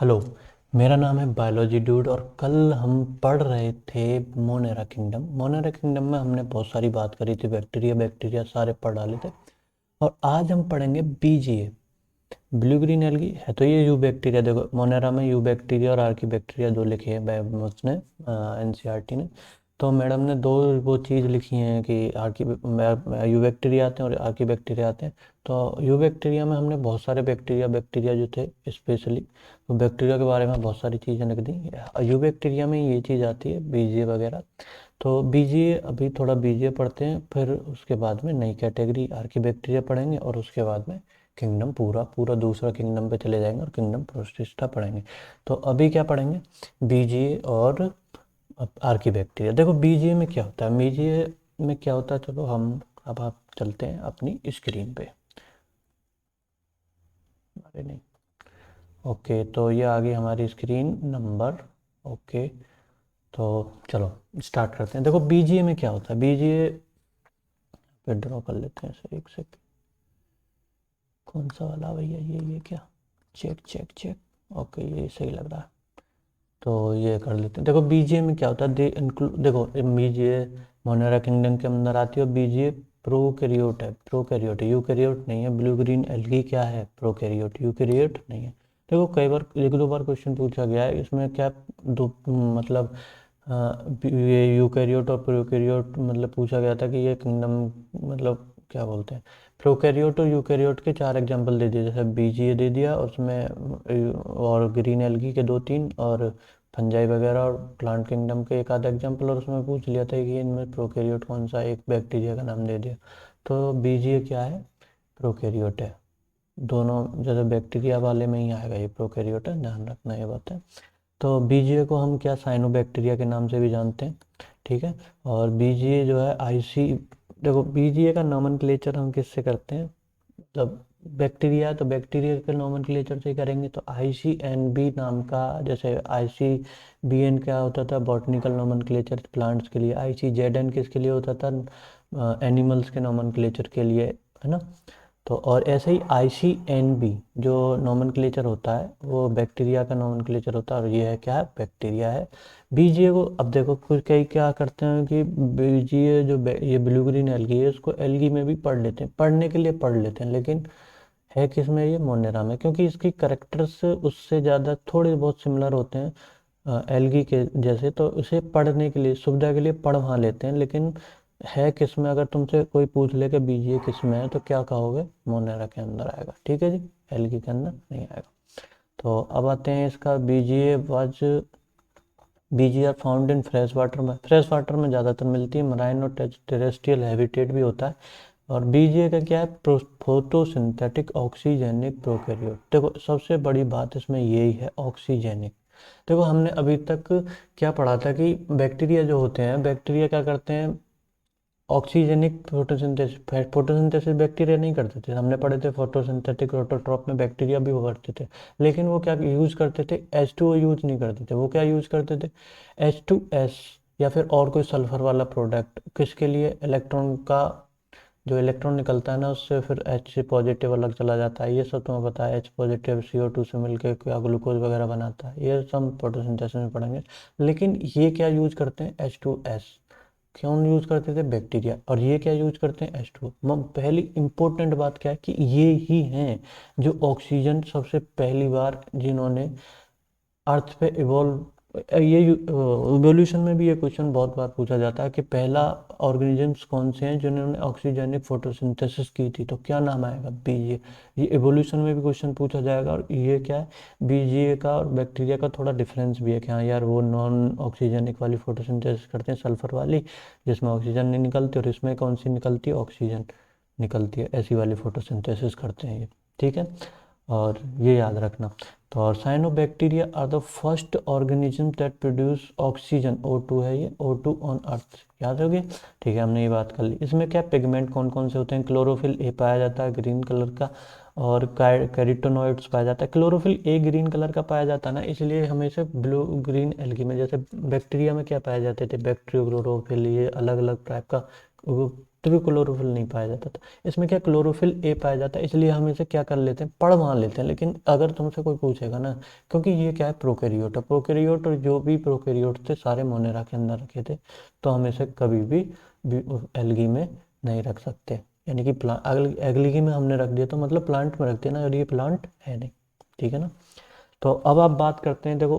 Hello. मेरा नाम है बायोलॉजी डूड और कल हम पढ़ रहे थे मोनेरा किंगडम। मोनेरा किंगडम में हमने बहुत सारी बात करी थी, बैक्टीरिया बैक्टीरिया सारे पढ़ डाले थे। और आज हम पढ़ेंगे बीजीए, ब्लू ग्रीन एल्गी है। तो ये यू बैक्टीरिया, देखो मोनेरा में यू बैक्टीरिया और आर्की बैक्टीरिया दो लिखे हैं उसने एनसीईआरटी ने। तो मैडम ने दो वो चीज़ लिखी हैं कि आर्की यू बैक्टीरिया आते हैं और आर्की बैक्टीरिया आते हैं। तो यू बैक्टीरिया में हमने बहुत सारे बैक्टीरिया बैक्टीरिया जो थे स्पेशली, तो बैक्टीरिया के बारे में बहुत सारी चीज़ें लिख दी। यू बैक्टीरिया में ये चीज़ आती है बीजीए वगैरह। तो बीजीए अभी थोड़ा बीजीए पढ़ते हैं, फिर उसके बाद में नई कैटेगरी आर्की बैक्टीरिया पढ़ेंगे और उसके बाद में किंगडम पूरा पूरा दूसरा किंगडम पे चले जाएंगे और किंगडम प्रोटिस्टा पढ़ेंगे। तो अभी क्या पढ़ेंगे, बीजीए और आर्की बैक्टीरिया। देखो बीजीए में क्या होता है, बीजीए में क्या होता है, चलो हम अब आप चलते हैं अपनी स्क्रीन पे। अरे नहीं, ओके तो ये आ गई हमारी स्क्रीन नंबर। ओके तो चलो स्टार्ट करते हैं। देखो बीजीए में क्या होता है, बीजीए पे ड्रॉ कर लेते हैं सर, एक सेकंड। कौन सा वाला भैया, ये क्या, चेक चेक चेक। ओके ये सही लग रहा है, तो ये कर लेते हैं। देखो बीजीए में क्या होता है, देखो बीजीए मोनेरा किंगडम के अंदर आती है। बीजीए प्रोकैरियोट है, प्रोकैरियोट है, यूकैरियोट नहीं है। ब्लू ग्रीन एल्गी क्या है, प्रोकैरियोट, यूकैरियोट नहीं है। देखो कई बार एक दो बार क्वेश्चन पूछा गया है इसमें, क्या दो मतलब ये यूकैरियोट और प्रोकैरियोट मतलब पूछा गया था कि ये किंगडम मतलब क्या बोलते हैं। प्रोकैरियोट और यूकैरियोट के चार एग्जांपल दे दिए, जैसे बीजीए दे दिया और उसमें और ग्रीन एल्गी के दो तीन और फंजाई वगैरह और प्लांट किंगडम के एक आधा एग्जांपल, और उसमें पूछ लिया था कि इनमें प्रोकैरियोट कौन सा, एक बैक्टीरिया का नाम दे दिया। तो बीजीए क्या है, प्रोकैरियोट है। दोनों जैसे बैक्टीरिया वाले में ही आएगा, ये प्रोकैरियोट है, ध्यान रखना ये बात है। तो बीजीए को हम क्या साइनोबैक्टीरिया के नाम से भी जानते हैं, ठीक है। और बीजीए जो है आईसी, देखो बीजीए का नोमेनक्लेचर हम किससे करते हैं, मतलब बैक्टीरिया है तो बैक्टीरिया के नोमेनक्लेचर से करेंगे। तो आईसीएनबी नाम का, जैसे आईसीबीएन क्या होता था बॉटनिकल नोमेनक्लेचर प्लांट्स के लिए, आईसीजेडएन किसके लिए होता था, एनिमल्स के नोमेनक्लेचर के लिए, है ना। तो और ऐसे ही आईसीएनबी जो नोमेनक्लेचर होता है वो बैक्टीरिया का नोमेनक्लेचर होता है, और ये है क्या है, बैक्टीरिया है। बीजीए को अब देखो कुछ कई क्या करते हैं कि बीजीए जो ये ब्लू ग्रीन एल्गी है इसको एल्गी में भी पढ़ लेते हैं, पढ़ने के लिए पढ़ लेते हैं, लेकिन है किस में, ये मोनेरा में, क्योंकि इसकी करेक्टर्स उससे ज़्यादा थोड़े बहुत सिमिलर होते हैं एल्गी के जैसे। तो इसे पढ़ने के लिए सुविधा के लिए पढ़ वहाँ लेते हैं, लेकिन है किस में, अगर तुमसे कोई पूछ ले कि बीजीए किस में है तो क्या कहोगे, मोनेरा के अंदर आएगा, ठीक है जी, एल्गी के अंदर नहीं आएगा। तो अब आते हैं इसका BGA are found in fresh water में, फ्रेश वाटर में ज़्यादातर मिलती है, मराइन और टेरेस्ट्रियल हैबिटेट भी होता है। और बीजीए का क्या है, फोटोसिंथेटिक ऑक्सीजेनिक प्रोकैरियोट। देखो सबसे बड़ी बात इसमें यही है, ऑक्सीजेनिक। देखो हमने अभी तक क्या पढ़ा था कि बैक्टीरिया जो होते हैं, बैक्टीरिया क्या करते हैं, ऑक्सीजेनिक फोटोसिंथेसिस, फोटोसिंथेसिस बैक्टीरिया नहीं करते थे, हमने पढ़े थे फोटोसिंथेटिक ऑटोट्रॉप में बैक्टीरिया भी वो करते थे। लेकिन वो क्या यूज करते थे, H2O यूज नहीं करते थे, वो क्या यूज करते थे, H2S या फिर और कोई सल्फर वाला प्रोडक्ट, किसके लिए, इलेक्ट्रॉन का जो इलेक्ट्रॉन निकलता है ना उससे फिर H पॉजिटिव अलग चला जाता है, ये सब तुम्हें पता है। H पॉजिटिव CO2 से मिलकर क्या ग्लूकोज वगैरह बनाता है, ये सब फोटोसिंथेसिस में पढ़ेंगे। लेकिन ये क्या यूज करते हैं, H2S क्यों यूज करते थे, बैक्टीरिया। और ये क्या यूज करते हैं, H2O। पहली इंपॉर्टेंट बात क्या है कि ये ही हैं जो ऑक्सीजन सबसे पहली बार जिन्होंने अर्थ पे इवॉल्व, ये इवोल्यूशन में भी ये क्वेश्चन बहुत बार पूछा जाता है कि पहला ऑर्गेनिजम्स कौन से हैं जिन्होंने ऑक्सीजनिक फोटोसिंथेसिस की थी, तो क्या नाम आएगा, बीजीए। ये इवोल्यूशन में भी क्वेश्चन पूछा जाएगा। और ये क्या है, बीजीए का और बैक्टीरिया का थोड़ा डिफरेंस भी है कि हाँ यार वो नॉन ऑक्सीजनिक वाली फोटोसिंथेसिस करते हैं, सल्फर वाली जिसमें ऑक्सीजन नहीं निकलती, और इसमें कौन सी निकलती है, ऑक्सीजन निकलती है, ऐसी वाली फोटोसिंथेसिस करते हैं ये, ठीक है। और ये याद रखना। तो और cyanobacteria are the first organism that produce oxygen, O2 है ये, O2 ऑन अर्थ, याद होगी, ठीक है, हमने ये बात कर ली। इसमें क्या पिगमेंट कौन कौन से होते हैं, क्लोरोफिल ए पाया जाता है ग्रीन कलर का, और कैरोटीनॉइड्स पाया जाता है। क्लोरोफिल ए ग्रीन कलर का पाया जाता है ना, इसलिए हमेशा ब्लू ग्रीन एल्गी में, जैसे बैक्टीरिया में क्या पाए जाते थे, बैक्टीरियोक्लोरोफिल, ये अलग अलग टाइप का तो भी क्लोरोफिल नहीं पाया जाता था। इसमें क्या क्लोरोफिल ए पाया जाता है, इसलिए हम इसे क्या कर लेते हैं, पढ़ मान लेते हैं। लेकिन अगर तुमसे कोई पूछेगा ना, क्योंकि ये क्या है, प्रोकैरियोट है, प्रोकैरियोट और जो भी प्रोकैरियोट थे सारे मोनेरा के अंदर रखे थे, तो हम इसे कभी भी एल्गी में नहीं रख सकते। यानी कि एल्गी में हमने रख दिया तो मतलब प्लांट में रख दिया ना, और ये प्लांट है नहीं, ठीक है ना। तो अब आप बात करते हैं, देखो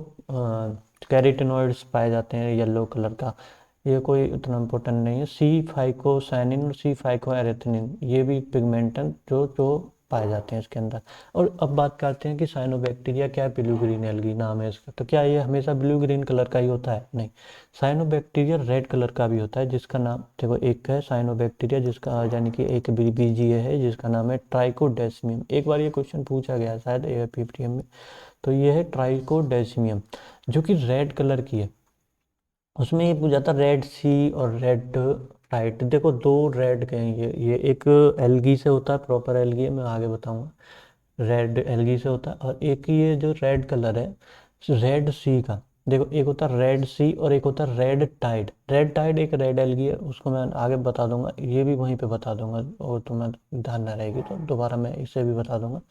कैरोटीनॉइड्स पाए जाते हैं येलो कलर का, ये कोई इतना इम्पोर्टेंट नहीं है। सी फाइकोसाइनिन और सी फाइकोएरिथ्रिन, ये भी पिगमेंटन जो जो पाए जाते हैं इसके अंदर। और अब बात करते हैं कि साइनोबैक्टीरिया क्या है, ब्लू ग्रीन एल्गी नाम है इसका, तो क्या ये हमेशा ब्लू ग्रीन कलर का ही होता है, नहीं। साइनोबैक्टीरिया रेड कलर का भी होता है, जिसका नाम देखो, एक है साइनोबैक्टीरिया जिसका यानी कि एक बीजीए है जिसका नाम है ट्राइकोडेस्मियम। एक बार ये क्वेश्चन पूछा गया शायद एपीपीएम में, तो ये है ट्राइकोडेस्मियम जो कि रेड कलर की है। उसमें ये पूछा था रेड सी और रेड टाइट, देखो दो रेड के हैं, ये एक एल्गी से होता है, प्रॉपर एल्गी मैं आगे बताऊंगा, रेड एल्गी से होता है। और एक ये जो रेड कलर है रेड सी का, देखो एक होता है रेड सी और एक होता है रेड टाइड। रेड टाइड एक रेड एल्गी है, उसको मैं आगे बता दूंगा, ये भी वहीं पे बता दूंगा, और तुम्हें ध्यान न रहेगी तो दोबारा मैं इसे भी बता दूंगा।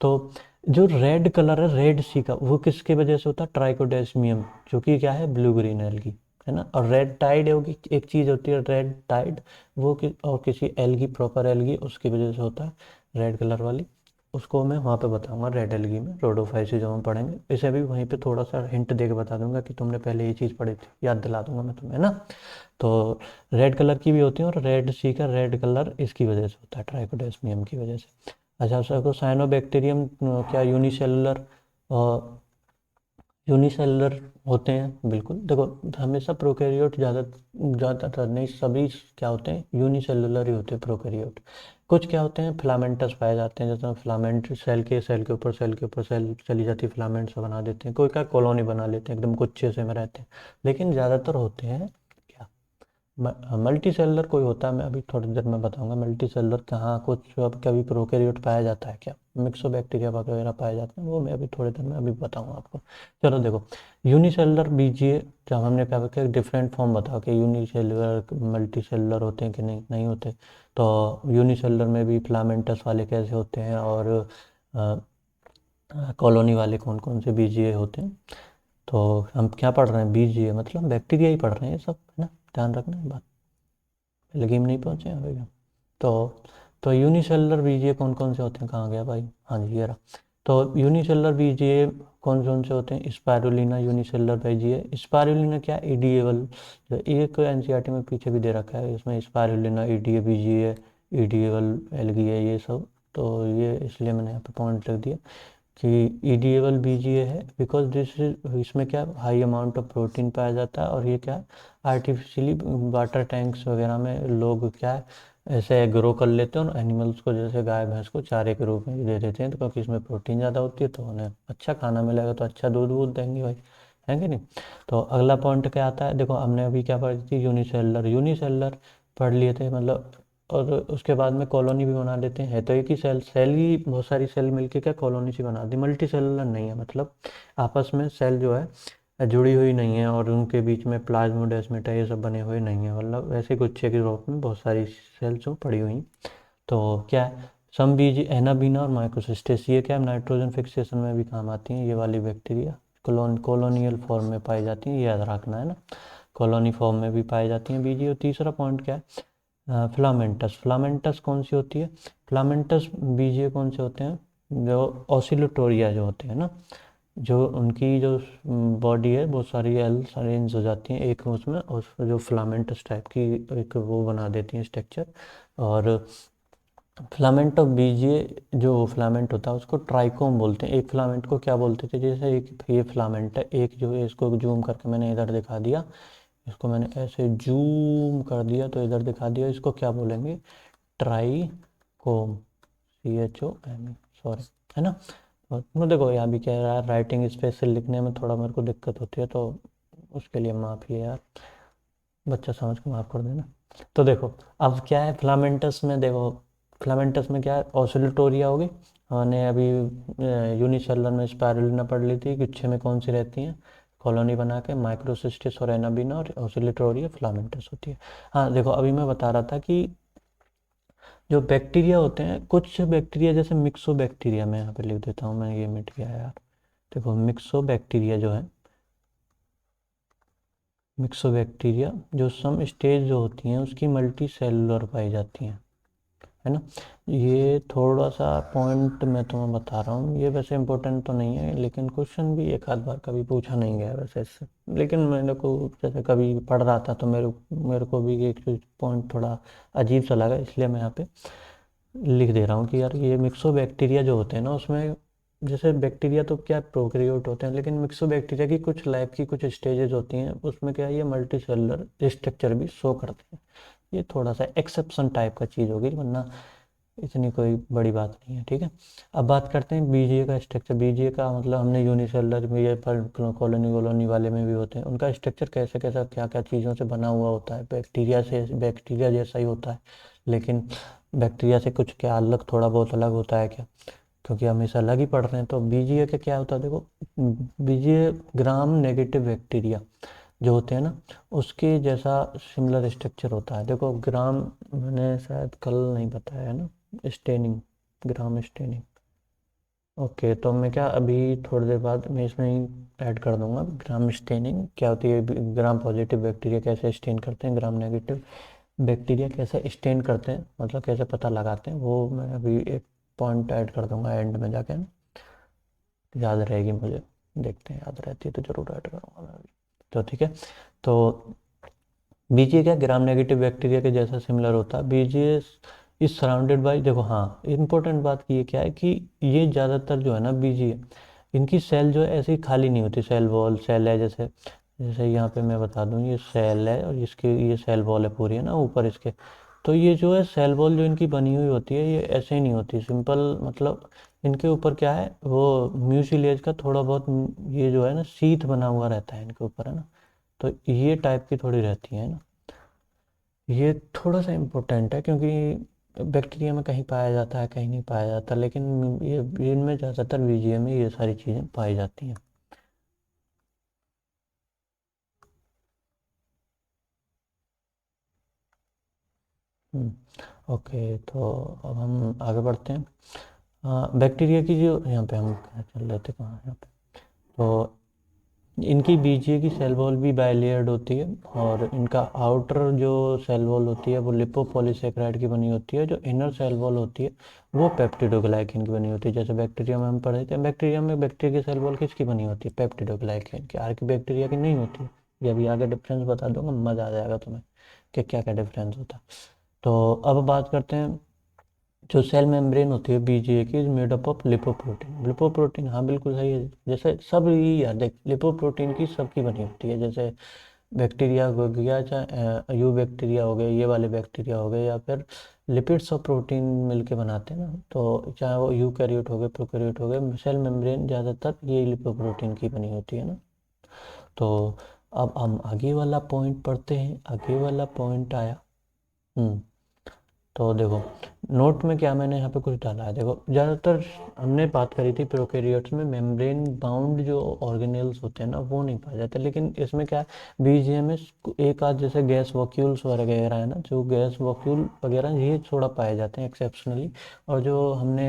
तो जो रेड कलर है रेड सी का, वो किसके वजह से होता है, ट्राइकोडेस्मियम, जो कि क्या है ब्लू ग्रीन एल्गी, है ना। और रेड टाइड होगी, एक चीज होती है रेड टाइड, वो और किसी एल्गी प्रॉपर एल्गी उसकी वजह से होता है रेड कलर वाली, उसको मैं वहाँ पे बताऊंगा रेड एल्गी में, रोडोफाइसी जब हम पढ़ेंगे। इसे भी वहीं पे थोड़ा सा हिंट दे के बता दूंगा कि तुमने पहले ये चीज़ पढ़ी थी, याद दिला दूंगा मैं तुम्हें, ना। तो रेड कलर की भी होती है, और रेड सी का रेड कलर इसकी वजह से होता है, ट्राइकोडेस्मियम की वजह से। अच्छा सर, को साइनोबैक्टीरियम क्या यूनिसेलुलर यूनिसेलुलर होते हैं, बिल्कुल। देखो हमेशा प्रोकैरियोट ज़्यादातर नहीं, सभी क्या होते हैं, यूनिसेलुलर ही होते हैं प्रोकैरियोट। कुछ क्या होते हैं, फिलामेंटस पाए जाते हैं, जैसे फिलामेंट सेल के ऊपर सेल चली जाती है, फिलामेंट्स बना देते हैं। कोई क्या कॉलोनी बना लेते हैं, एकदम गुच्छे से में रहते हैं। लेकिन ज़्यादातर होते हैं क्या, मल्टी सेलुलर कोई होता है, मैं अभी थोड़ी देर में बताऊंगा मल्टी सेलुलर कहाँ कुछ अब कभी प्रोकैरियोट पाया जाता है क्या, मिक्सोबैक्टीरिया वगैरह पाए जाते हैं, वो मैं अभी थोड़ी देर में अभी बताऊंगा आपको। चलो देखो, यूनिसेलुलर बीजीए, जब हमने कहा कि डिफरेंट फॉर्म बताओ कि यूनिसेलुलर मल्टी सेलुलर होते हैं कि नहीं, नहीं होते। तो यूनिसेलुलर में भी फिलामेंटस वाले कैसे होते हैं, और कॉलोनी वाले कौन कौन से बीजीए होते हैं। तो हम क्या पढ़ रहे हैं, बीजीए मतलब बैक्टीरिया ही पढ़ रहे हैं ये सब, है ना, ध्यान रखना है बात, लेकिन नहीं पहुंचे हैं भैया। तो यूनिसेलुलर बीजीए कौन कौन से होते हैं, कहाँ गया भाई, हाँ जी ये रहा। तो यूनिसेलुलर बीजीए कौन कौन से होते हैं, स्पाइरुलिना यूनिसेलुलर बीजीए। स्पाइरुलिना क्या, ईडीएवल, जो एक एनसीईआरटी में पीछे भी दे रखा है, इसमें स्पाइरुलिना ईडीए बीजीए, ईडीएवल एल्गी है ये सब। तो ये इसलिए मैंने यहाँ पे पॉइंट लिख दिया कि ईडीएबल बीजीए है, बिकॉज दिस इज, इसमें क्या हाई अमाउंट ऑफ प्रोटीन पाया जाता है। और ये क्या आर्टिफिशियली वाटर टैंक्स वगैरह में लोग क्या है ऐसे ग्रो कर लेते हैं, और एनिमल्स को जैसे गाय भैंस को चारे के रूप में भी दे देते हैं, तो क्योंकि इसमें प्रोटीन ज़्यादा होती है तो उन्हें अच्छा खाना मिलेगा तो अच्छा दूध वूध देंगे भाई, है कि नहीं। तो अगला पॉइंट क्या आता है, देखो हमने अभी क्या पढ़ी थी, यूनिसेलुलर, यूनिसेलुलर पढ़ लिए थे मतलब। और उसके बाद में कॉलोनी भी बना लेते हैं, है तो एक ही सेल ही बहुत सारी सेल मिलके क्या कॉलोनी सी बना दी, मल्टी सेलुलर नहीं है, मतलब आपस में सेल जो है जुड़ी हुई नहीं है, और उनके बीच में प्लाज्मोडेस्माटा ये सब बने हुए नहीं है, मतलब वैसे गुच्छे के रूप में बहुत सारी सेल्स जो पड़ी हुई। तो क्या है, सम बीज एनाबीना और माइक्रोसिस्टेस, ये क्या है नाइट्रोजन फिक्सेशन में भी काम आती हैं, ये वाली बैक्टीरिया कॉलोनियल फॉर्म में पाई जाती हैं, ये याद रखना है ना, कॉलोनी फॉर्म में भी पाई जाती हैं बीजी। और तीसरा पॉइंट क्या है, फिलामेंटस, फिलामेंटस कौन सी होती है, फिलामेंटस बीजीय कौन से होते हैं, जो ऑसिलोटोरिया जो होते हैं ना, जो उनकी जो बॉडी है बहुत सारी एल्स अरेंज हो जाती हैं एक उसमें, और जो फिलामेंटस टाइप की एक वो बना देती हैं स्ट्रक्चर। और फिलामेंट ऑफ बीजीए, जो फिलामेंट होता है उसको ट्राइकोम बोलते हैं। एक फिलामेंट को क्या बोलते थे, जैसे एक ये फिलामेंट है, एक जो है इसको जूम करके मैंने इधर दिखा दिया, इसको मैंने ऐसे जूम कर दिया तो इधर दिखा दिया, इसको क्या बोलेंगे, ट्राइकोम, CHOME, सॉरी, है ना। और मैं देखो यहाँ भी कह रहा है राइटिंग स्पेशल लिखने में थोड़ा मेरे को दिक्कत होती है, तो उसके लिए माफ़ी है यार, बच्चा समझ के माफ़ कर देना। तो देखो अब क्या है फिलामेंटस में, देखो फिलामेंटस में क्या है, ऑसिलेटोरिया होगी, हमने अभी यूनिसेलुलर में स्पाइरुलिना पढ़ ली थी, गुच्छे में कौन सी रहती हैं कॉलोनी बना के, माइक्रोसिस्टिस और एनाबिना, और ऑसिलेटोरिया फिलामेंटस होती है। हाँ देखो अभी मैं बता रहा था कि जो बैक्टीरिया होते हैं, कुछ बैक्टीरिया जैसे मिक्सो बैक्टीरिया, मैं यहाँ पे लिख देता हूँ, मैं ये मिट गया यार। देखो मिक्सो बैक्टीरिया जो है, मिक्सो बैक्टीरिया जो सम स्टेज जो होती हैं उसकी मल्टी सेलुलर पाई जाती हैं, है ना। ये थोड़ा सा पॉइंट मैं तुम्हें बता रहा हूँ, ये वैसे इंपॉर्टेंट तो नहीं है, लेकिन क्वेश्चन भी एक आध बार कभी पूछा नहीं गया वैसे इससे। लेकिन मेरे को जैसे कभी पढ़ रहा था तो मेरे मेरे को भी एक पॉइंट थोड़ा अजीब सा लगा, इसलिए मैं यहाँ पे लिख दे रहा हूँ कि यार ये मिक्सो बैक्टीरिया जो होते हैं ना, उसमें जैसे बैक्टीरिया तो क्या प्रोकैरियोट होते हैं, लेकिन मिक्सो बैक्टीरिया की कुछ लाइफ की कुछ स्टेजेस होती हैं, उसमें क्या है, ये मल्टी सेलुलर स्ट्रक्चर भी शो करते हैं। ये थोड़ा सा एक्सेप्शन टाइप का चीज़ होगी, वरना इतनी कोई बड़ी बात नहीं है, ठीक है। अब बात करते हैं बीजीए का स्ट्रक्चर। बीजीए का मतलब हमने यूनिसेलुलर में, ये पर कॉलोनी वॉलोनी वाले में भी होते हैं, उनका स्ट्रक्चर कैसे कैसा क्या क्या चीज़ों से बना हुआ होता है, बैक्टीरिया से, बैक्टीरिया जैसा ही होता है, लेकिन बैक्टीरिया से कुछ क्या अलग, थोड़ा बहुत अलग होता है क्या, क्योंकि हम इसे अलग ही पढ़ रहे हैं। तो बीजीए का क्या होता है, देखो बीजीए ग्राम नेगेटिव बैक्टीरिया जो होते हैं ना, उसके जैसा सिमिलर स्ट्रक्चर होता है। देखो ग्राम, मैंने शायद कल नहीं बताया है ना, स्टेनिंग, ग्राम स्टेनिंग। ओके, तो मैं क्या अभी थोड़ी देर बाद मैं इसमें ही ऐड कर दूंगा, ग्राम स्टेनिंग क्या होती है, ग्राम पॉजिटिव बैक्टीरिया कैसे स्टेन करते हैं, ग्राम नेगेटिव बैक्टीरिया कैसे स्टेन करते हैं, मतलब कैसे पता लगाते हैं, वो मैं अभी एक पॉइंट ऐड कर दूंगा एंड में जाके ना, याद रहेगी मुझे। देखते हैं, याद रहती है तो जरूर ऐड करूँगा मैं अभी। तो ठीक है, तो बीजीए क्या ग्राम नेगेटिव बैक्टीरिया के जैसा सिमिलर होता है। बीजीए इज सराउंडेड बाय, देखो हाँ इंपॉर्टेंट बात की ये क्या है कि ये ज़्यादातर जो है ना बीजीए, इनकी सेल जो है ऐसे ही खाली नहीं होती, सेल वॉल सेल है, जैसे जैसे यहाँ पे मैं बता दूँ, ये सेल है और इसके ये सेल वॉल है पूरी, है ना ऊपर इसके। तो ये जो है सेल वॉल जो इनकी बनी हुई होती है, ये ऐसे ही नहीं होती सिंपल, मतलब इनके ऊपर क्या है, वो म्यूसिलेज का थोड़ा बहुत ये जो है ना शीथ बना हुआ रहता है इनके ऊपर, है ना। तो ये टाइप की थोड़ी रहती है ना। ये थोड़ा सा इम्पोर्टेंट है, क्योंकि बैक्टीरिया में कहीं पाया जाता है, कहीं नहीं पाया जाता, लेकिन ये इनमें ज़्यादातर बीजीए में ये सारी चीज़ें पाई जाती हैं। ओके, तो अब हम आगे बढ़ते हैं। बैक्टीरिया की जो, यहाँ पे हम क्या चल रहे थे, कहाँ यहाँ पे, तो इनकी बीजीए की सेल वॉल भी बाइलेयर्ड होती है, और इनका आउटर जो सेल वॉल होती है वो लिपोपॉलीसेकेराइड की बनी होती है, जो इनर सेल वॉल होती है वो पेप्टिडोग्लाइकेन की बनी होती है। जैसे बैक्टीरिया में हम पढ़े थे, बैक्टीरिया में बैक्टीरिया की सेल वॉल किसकी बनी होती है, पेप्टिडोग्लाइकेन की, आर्की बैक्टीरिया की नहीं होती है। ये अभी आगे डिफरेंस बता दूंगा, मज़ा आ जाएगा तुम्हें कि क्या क्या डिफरेंस होता है। तो अब बात करते हैं, जो सेल मेम्ब्रेन होती है बीजीए की, is made up of lipoprotein. Lipoprotein, हाँ बिल्कुल सही है, जैसे सब ही यार देख, लिपोप्रोटीन की सबकी बनी होती है, जैसे बैक्टीरिया हो गया, चाहे यू बैक्टीरिया हो गए, ये वाले बैक्टीरिया हो गए, या फिर लिपिड्स और प्रोटीन मिलके बनाते हैं ना, तो चाहे वो यूकैरियोट हो गए, प्रोकैरियोट हो गए, सेल मेम्ब्रेन ज़्यादातर ये लिपोप्रोटीन की बनी होती है ना। तो अब हम आगे वाला पॉइंट पढ़ते हैं, आगे वाला पॉइंट आया। हम्म तो देखो नोट में क्या मैंने यहाँ पे कुछ डाला है, देखो ज़्यादातर हमने बात करी थी प्रोकैरियोट्स में मेम्ब्रेन बाउंड जो ऑर्गेनेल्स होते हैं ना वो नहीं पाए जाते, लेकिन इसमें क्या है, बीजीए में एक आध जैसे गैस वॉक्यूल्स वगैरह है ना, जो गैस वॉक्यूल वगैरह ये थोड़ा पाए जाते हैं एक्सेप्शनली। और जो हमने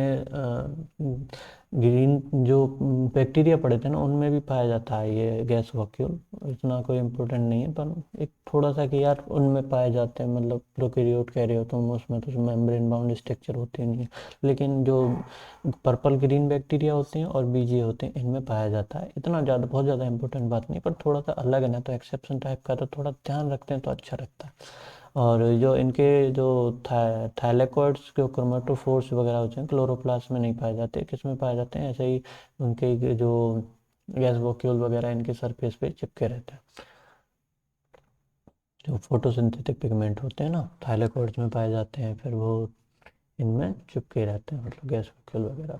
ग्रीन जो बैक्टीरिया पड़े थे ना, उनमें भी पाया जाता है ये गैस वॉक्यूल, इतना कोई इम्पोर्टेंट नहीं है, पर एक थोड़ा सा कि यार उनमें पाए जाते हैं, मतलब प्रोकैरियोट कह रहे हो तुम, उसमें तो मेम्ब्रेन बाउंड स्ट्रक्चर होते नहीं है, लेकिन जो पर्पल ग्रीन बैक्टीरिया होते हैं और बीजीए होते हैं इनमें पाया जाता है। इतना ज़्यादा बहुत ज़्यादा इंपॉर्टेंट बात नहीं, पर थोड़ा सा अलग है ना, तो एक्सेप्शन टाइप का तो थोड़ा ध्यान रखते हैं तो अच्छा लगता है। और जो इनके जो थाइलेकोइड्स जो क्रोमेटोफोर्स वगैरह होते हैं, क्लोरोप्लास्ट में नहीं पाए जाते, किस में पाए जाते हैं, ऐसे ही उनके जो गैस वॉक्यूल वगैरह इनके सरफेस पे चिपके रहते हैं। जो फोटोसिंथेटिक पिगमेंट होते हैं ना, थाइलेकोइड्स में पाए जाते हैं, फिर वो इनमें चिपके रहते हैं, मतलब गैस वॉक्यूल वगैरह।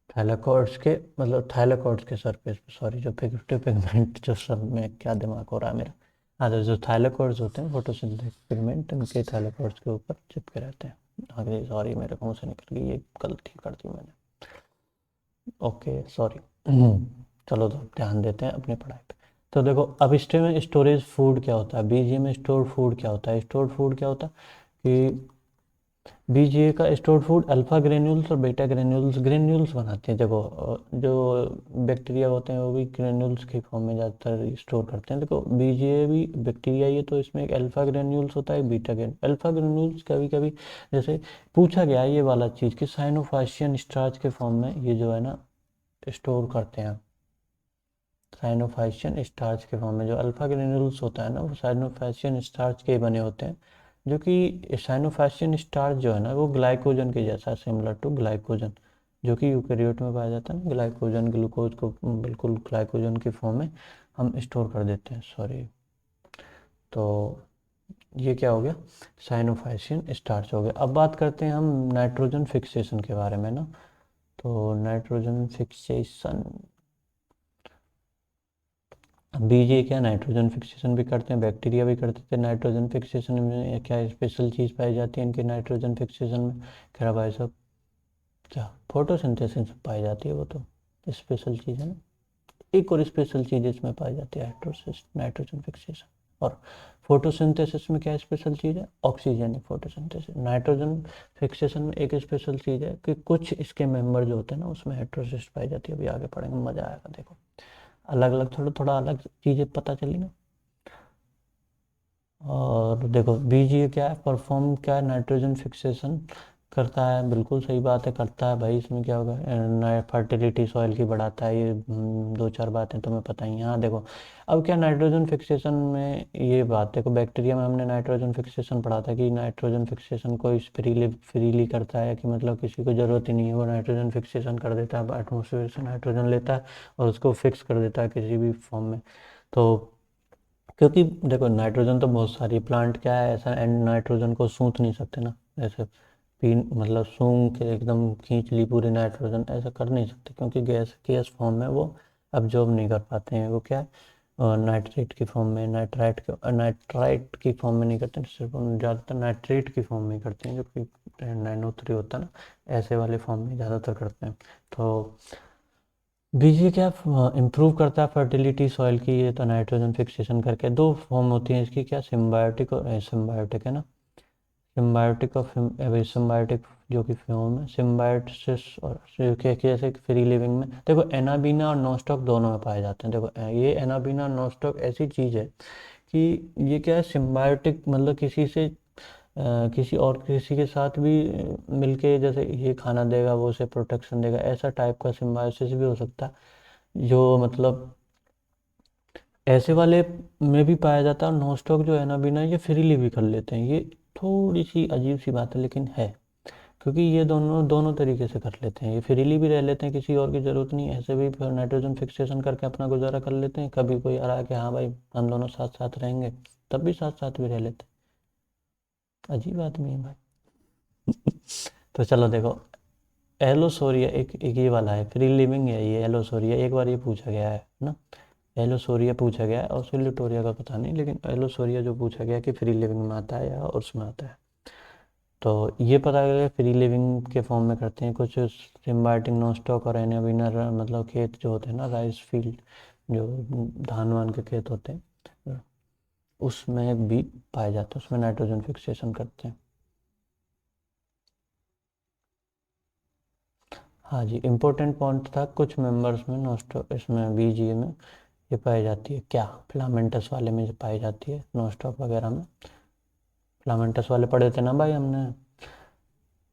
थाइलेकोइड्स के मतलब थाइलेकोइड्स के सरफेस पे, सॉरी, जो पिगमेंट, जो सब में क्या दिमाग हो रहा है मेरा। हाँ, तो जो थाइलेकोइड्स होते हैं फोटोसिंथेटिक पिगमेंट, उनके थाइलेकोइड्स के ऊपर चिपके रहते हैं। आगे सॉरी, मेरे मुंह से निकल गई, ये गलती कर दी मैंने। Okay sorry. चलो तो ध्यान देते हैं अपनी पढ़ाई पे। तो देखो अब स्टे में स्टोरेज फूड क्या होता है, बीजीए में स्टोर फूड क्या होता है, स्टोर फूड क्या होता है कि बीजीए का स्टोर्ड फूड अल्फा ग्रेन्यूल्स और बीटा ग्रेन्यूल्स ग्रेन्यूल्स बनाते हैं। देखो जो बैक्टीरिया होते हैं वो भी ग्रेन्यूल्स के फॉर्म में ज़्यादातर स्टोर करते हैं। देखो बीजीए भी बैक्टीरिया ही है, तो इसमें एक अल्फा ग्रेन्यूल्स होता है, एक बीटा ग्रेन। अल्फा ग्रेन्यूल्स कभी कभी जैसे पूछा गया है ये वाला चीज़ कि साइनोफाइशियन स्टार्च के फॉर्म में ये जो है ना स्टोर करते हैं। साइनोफाइशियन स्टार्च के फॉर्म में जो अल्फा ग्रेन्यूल्स होता है ना वो साइनोफाइशियन स्टार्च के बने होते हैं, जो कि साइनोफाइशियन स्टार्च जो है ना वो ग्लाइकोजन के जैसा, सिमिलर टू ग्लाइकोजन, जो कि यूकेरियोट में पाया जाता है ना। ग्लाइकोजन ग्लूकोज को बिल्कुल ग्लाइकोजन की फॉर्म में हम स्टोर कर देते हैं, सॉरी। तो ये क्या हो गया, साइनोफाइशियन स्टार्च हो गया। अब बात करते हैं हम नाइट्रोजन फिक्सेशन के बारे में ना। तो नाइट्रोजन फिक्सेशन, बीजे क्या नाइट्रोजन फिक्सेशन भी करते हैं, बैक्टीरिया भी करते थे। नाइट्रोजन फिक्सेशन में क्या स्पेशल चीज़ पाई जाती है इनके नाइट्रोजन फिक्सेशन में? कह रहा भाई साहब क्या फोटोसिंथेसिस पाई जाती है, वो तो स्पेशल चीज़ है ना। एक और स्पेशल चीज़ इसमें पाई जाती है नाइट्रोजन फिक्सेशन। और फोटोसिंथेसिस में क्या स्पेशल चीज़ है? ऑक्सीजन है फोटोसिंथेसिस। नाइट्रोजन फिक्सेशन में एक स्पेशल चीज़ है कि कुछ इसके मेंबर जो होते हैं ना उसमें हेटेरोसिस्ट पाई जाती है। अभी आगे पढ़ेंगे, मज़ा आएगा। देखो अलग अलग, थोड़ा थोड़ा अलग चीज़ें पता चली ना। और देखो बीजीए क्या है, परफॉर्म क्या है, नाइट्रोजन फिक्सेशन करता है। बिल्कुल सही बात है, करता है भाई। इसमें क्या होगा, फर्टिलिटी सॉइल की बढ़ाता है। ये दो चार बातें तुम्हें पता ही हैं। हाँ देखो अब क्या नाइट्रोजन फिक्सेशन में ये बात, देखो बैक्टीरिया में हमने नाइट्रोजन फिक्सेशन पढ़ा था कि नाइट्रोजन फिक्सेशन को फ्रीली करता है, कि मतलब किसी को ज़रूरत ही नहीं है, वो नाइट्रोजन फिक्सेशन कर देता है, एटमोसफेयर से नाइट्रोजन लेता है और उसको फिक्स कर देता है किसी भी फॉर्म में। तो क्योंकि देखो नाइट्रोजन तो बहुत सारी, प्लांट क्या है ऐसा एंड नाइट्रोजन को सूंघ नहीं सकते ना, जैसे पी मतलब सूंघ के एकदम खींच ली पूरी नाइट्रोजन, ऐसा कर नहीं सकते, क्योंकि गैस गैस फॉर्म में वो अब्जॉर्ब नहीं कर पाते हैं। वो क्या है नाइट्रेट की फॉर्म में, नाइट्राइट की फॉर्म में नहीं करते, सिर्फ ज़्यादातर नाइट्रेट की फॉर्म में करते हैं, जो कि NO3 होता है ना, ऐसे वाले फॉर्म में ज़्यादातर करते हैं। तो बीजे क्या इम्प्रूव करता है फर्टिलिटी सॉइल की, ये तो नाइट्रोजन फिक्सेशन करके। दो फॉर्म होती हैं इसकी, क्या सिम्बायोटिक और सिम्बायोटिक है ना, सिम्बायोटिक और सिम्बायोटिक जो कि फॉर्म है सिम्बायोसिस, और जैसे फ्री लिविंग में देखो एनाबीना और नॉस्टॉक दोनों में पाए जाते हैं। देखो ये एनाबीना और नॉस्टॉक ऐसी चीज़ है कि ये क्या है सिम्बायोटिक, मतलब किसी से किसी और किसी के साथ भी मिलके, जैसे ये खाना देगा वो उसे प्रोटेक्शन देगा, ऐसा टाइप का सिम्बायोसिस भी हो सकता है, जो मतलब ऐसे वाले में भी पाया जाता है। और नॉस्टॉक जो है ना बिना ये फ्रीली भी कर लेते हैं। ये थोड़ी सी अजीब सी बात है लेकिन है, क्योंकि ये दोनों दोनों तरीके से कर लेते हैं। ये फ्रीली भी रह लेते हैं, किसी और की ज़रूरत नहीं, ऐसे भी नाइट्रोजन फिक्सेशन करके अपना गुजारा कर लेते हैं। कभी कोई आ रहा है कि हाँ भाई हम दोनों साथ साथ रहेंगे, तब भी साथ साथ भी रह लेते हैं। अजीब आदमी है भाई। तो चलो देखो एलोसोरिया एक ये वाला है, फ्री लिविंग है ये एलोसोरिया, एक बार ये पूछा गया है ना। एलोसोरिया पूछा गया है, ऑस्ट्रेलिटोरिया का पता नहीं, लेकिन एलोसोरिया जो पूछा गया है कि फ्री लिविंग में आता है या उसमें आता है। तो ये पता लगा फ्री लिविंग के फॉर्म में करते हैं कुछ सिम्बायोटिक नॉस्टॉक और एनाबीना, मतलब खेत जो होते हैं ना, राइस फील्ड, जो धान वान के खेत होते हैं उसमें भी पाए जाते हैं, उसमें नाइट्रोजन फिक्सेशन करते हैं। हाँ जी, इम्पोर्टेंट पॉइंट था, कुछ मेंबर्स में नॉस्टॉक, इसमें बीजीए में ये पाई जाती है, क्या फिलामेंटस वाले में जो पाई जाती है, नॉस्टॉक वगैरह में। फिलामेंटस वाले पढ़े थे ना भाई हमने,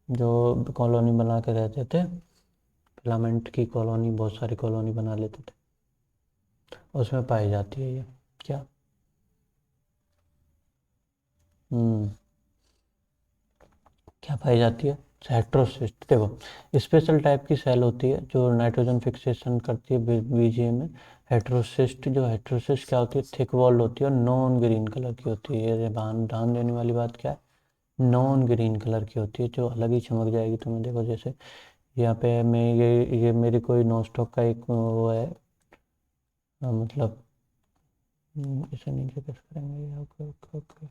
जो कॉलोनी बना के रहते थे, फिलामेंट की कॉलोनी, बहुत सारी कॉलोनी बना लेते थे, उसमें पाई जाती है ये, क्या। हम्म, क्या पाई जाती है? हेट्रोसिस्ट। देखो स्पेशल टाइप की सेल होती है जो नाइट्रोजन फिक्सेशन करती है बीजीए में। हेट्रोसिस्ट, जो हेट्रोसिस्ट क्या होती है, थिक वॉल्ड होती है और नॉन ग्रीन कलर की होती है। ये ध्यान देने वाली बात क्या है, नॉन ग्रीन कलर की होती है, जो अलग ही चमक जाएगी तुम्हें। देखो जैसे यहाँ पे मैं ये मेरी कोई नॉस्टॉक का एक वो है, मतलब इसे नीचे कैसे करेंगे, ओके ओके ओके।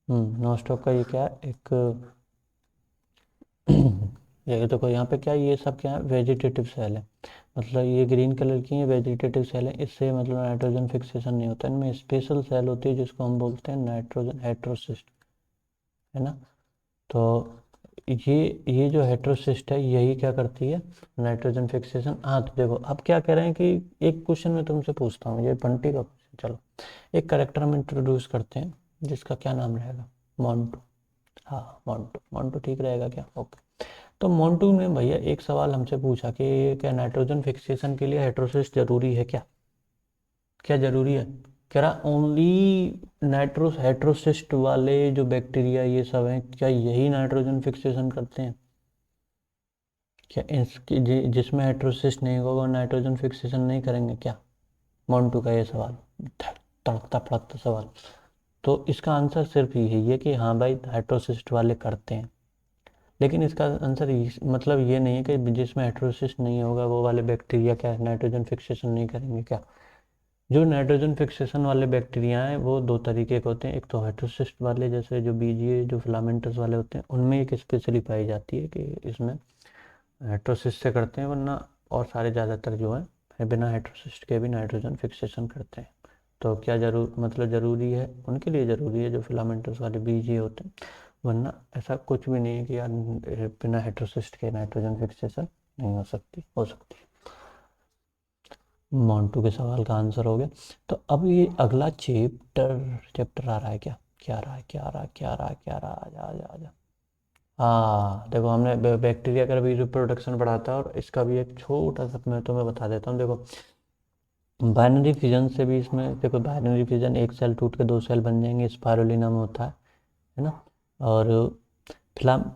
नॉस्टॉक का ये क्या है, एक ये देखो यहाँ पे क्या है, ये सब क्या है, वेजिटेटिव सेल है, मतलब ये ग्रीन कलर की है, वेजिटेटिव सेल है। इससे मतलब नाइट्रोजन फिक्सेशन नहीं होता, इनमें स्पेशल सेल होती है जिसको हम बोलते हैं नाइट्रोजन हेट्रोसिस्ट, है ना। तो ये जो हेटेरोसिस्ट है यही क्या करती है, नाइट्रोजन फिक्सेशन। हाँ तो देखो अब क्या कह रहे हैं कि एक क्वेश्चन मैं तुमसे पूछता हूँ, ये बंटी का क्वेश्चन। चलो एक करेक्टर हम इंट्रोड्यूस करते हैं जिसका क्या नाम रहेगा, मोंटू। हाँ मोंटू, मोंटू ठीक रहेगा क्या? ओके। तो मोंटू ने भैया एक सवाल हमसे पूछा कि क्या नाइट्रोजन फिक्सेशन के लिए हेटेरोसिस्ट जरूरी है क्या? क्या जरूरी है? कह रहा ओनली हेटेरोसिस्ट वाले जो बैक्टीरिया ये सब हैं, क्या यही नाइट्रोजन फिक्सेशन करते हैं? क्या इसकी जिसमें हेटेरोसिस्ट नहीं होगा वो नाइट्रोजन फिक्सेशन नहीं करेंगे क्या? मोंटू का ये सवाल, तड़कता फड़कता सवाल। तो इसका आंसर सिर्फ यही है कि हाँ भाई हेटेरोसिस्ट वाले करते हैं। लेकिन इसका आंसर मतलब ये नहीं है कि जिसमें हेटेरोसिस्ट नहीं होगा वो वाले बैक्टीरिया क्या नाइट्रोजन फिक्सेशन नहीं करेंगे क्या? जो नाइट्रोजन फिक्सेशन वाले बैक्टीरिया हैं वो दो तरीके के होते हैं। एक तो हेटेरोसिस्ट वाले, जैसे जो बीजीए जो फिलामेंटस वाले होते हैं उनमें एक स्पेशली पाई जाती है कि इसमें हेटेरोसिस्ट से करते हैं, वरना और सारे ज़्यादातर जो है बिना हेटेरोसिस्ट के भी नाइट्रोजन फिक्सेशन करते हैं। तो क्या मतलब ज़रूरी है उनके लिए, ज़रूरी है जो फिलामेंटस वाले बीजीए होते हैं, वरना ऐसा कुछ भी नहीं है कि यार बिना हेटेरोसिस्ट के नाइट्रोजन फिक्सेशन नहीं हो सकती। मोंटू के सवाल का आंसर हो गया। तो अब ये अगला चैप्टर चैप्टर आ रहा है क्या? क्या आ रहा है, क्या आ रहा है, क्या आ रहा है, क्या आ रहा है? आजा आजा आजा। हाँ देखो हमने बैक्टीरिया का भी रिप्रोडक्शन बढ़ा था, और इसका भी एक छोटा सा मैं तुम्हें बता देता हूँ। देखो बाइनरी फिजन से भी इसमें देखो, बाइनरी फिजन एक सेल टूट के दो सेल बन जाएंगे, स्पाइरुलिना में होता है ना। और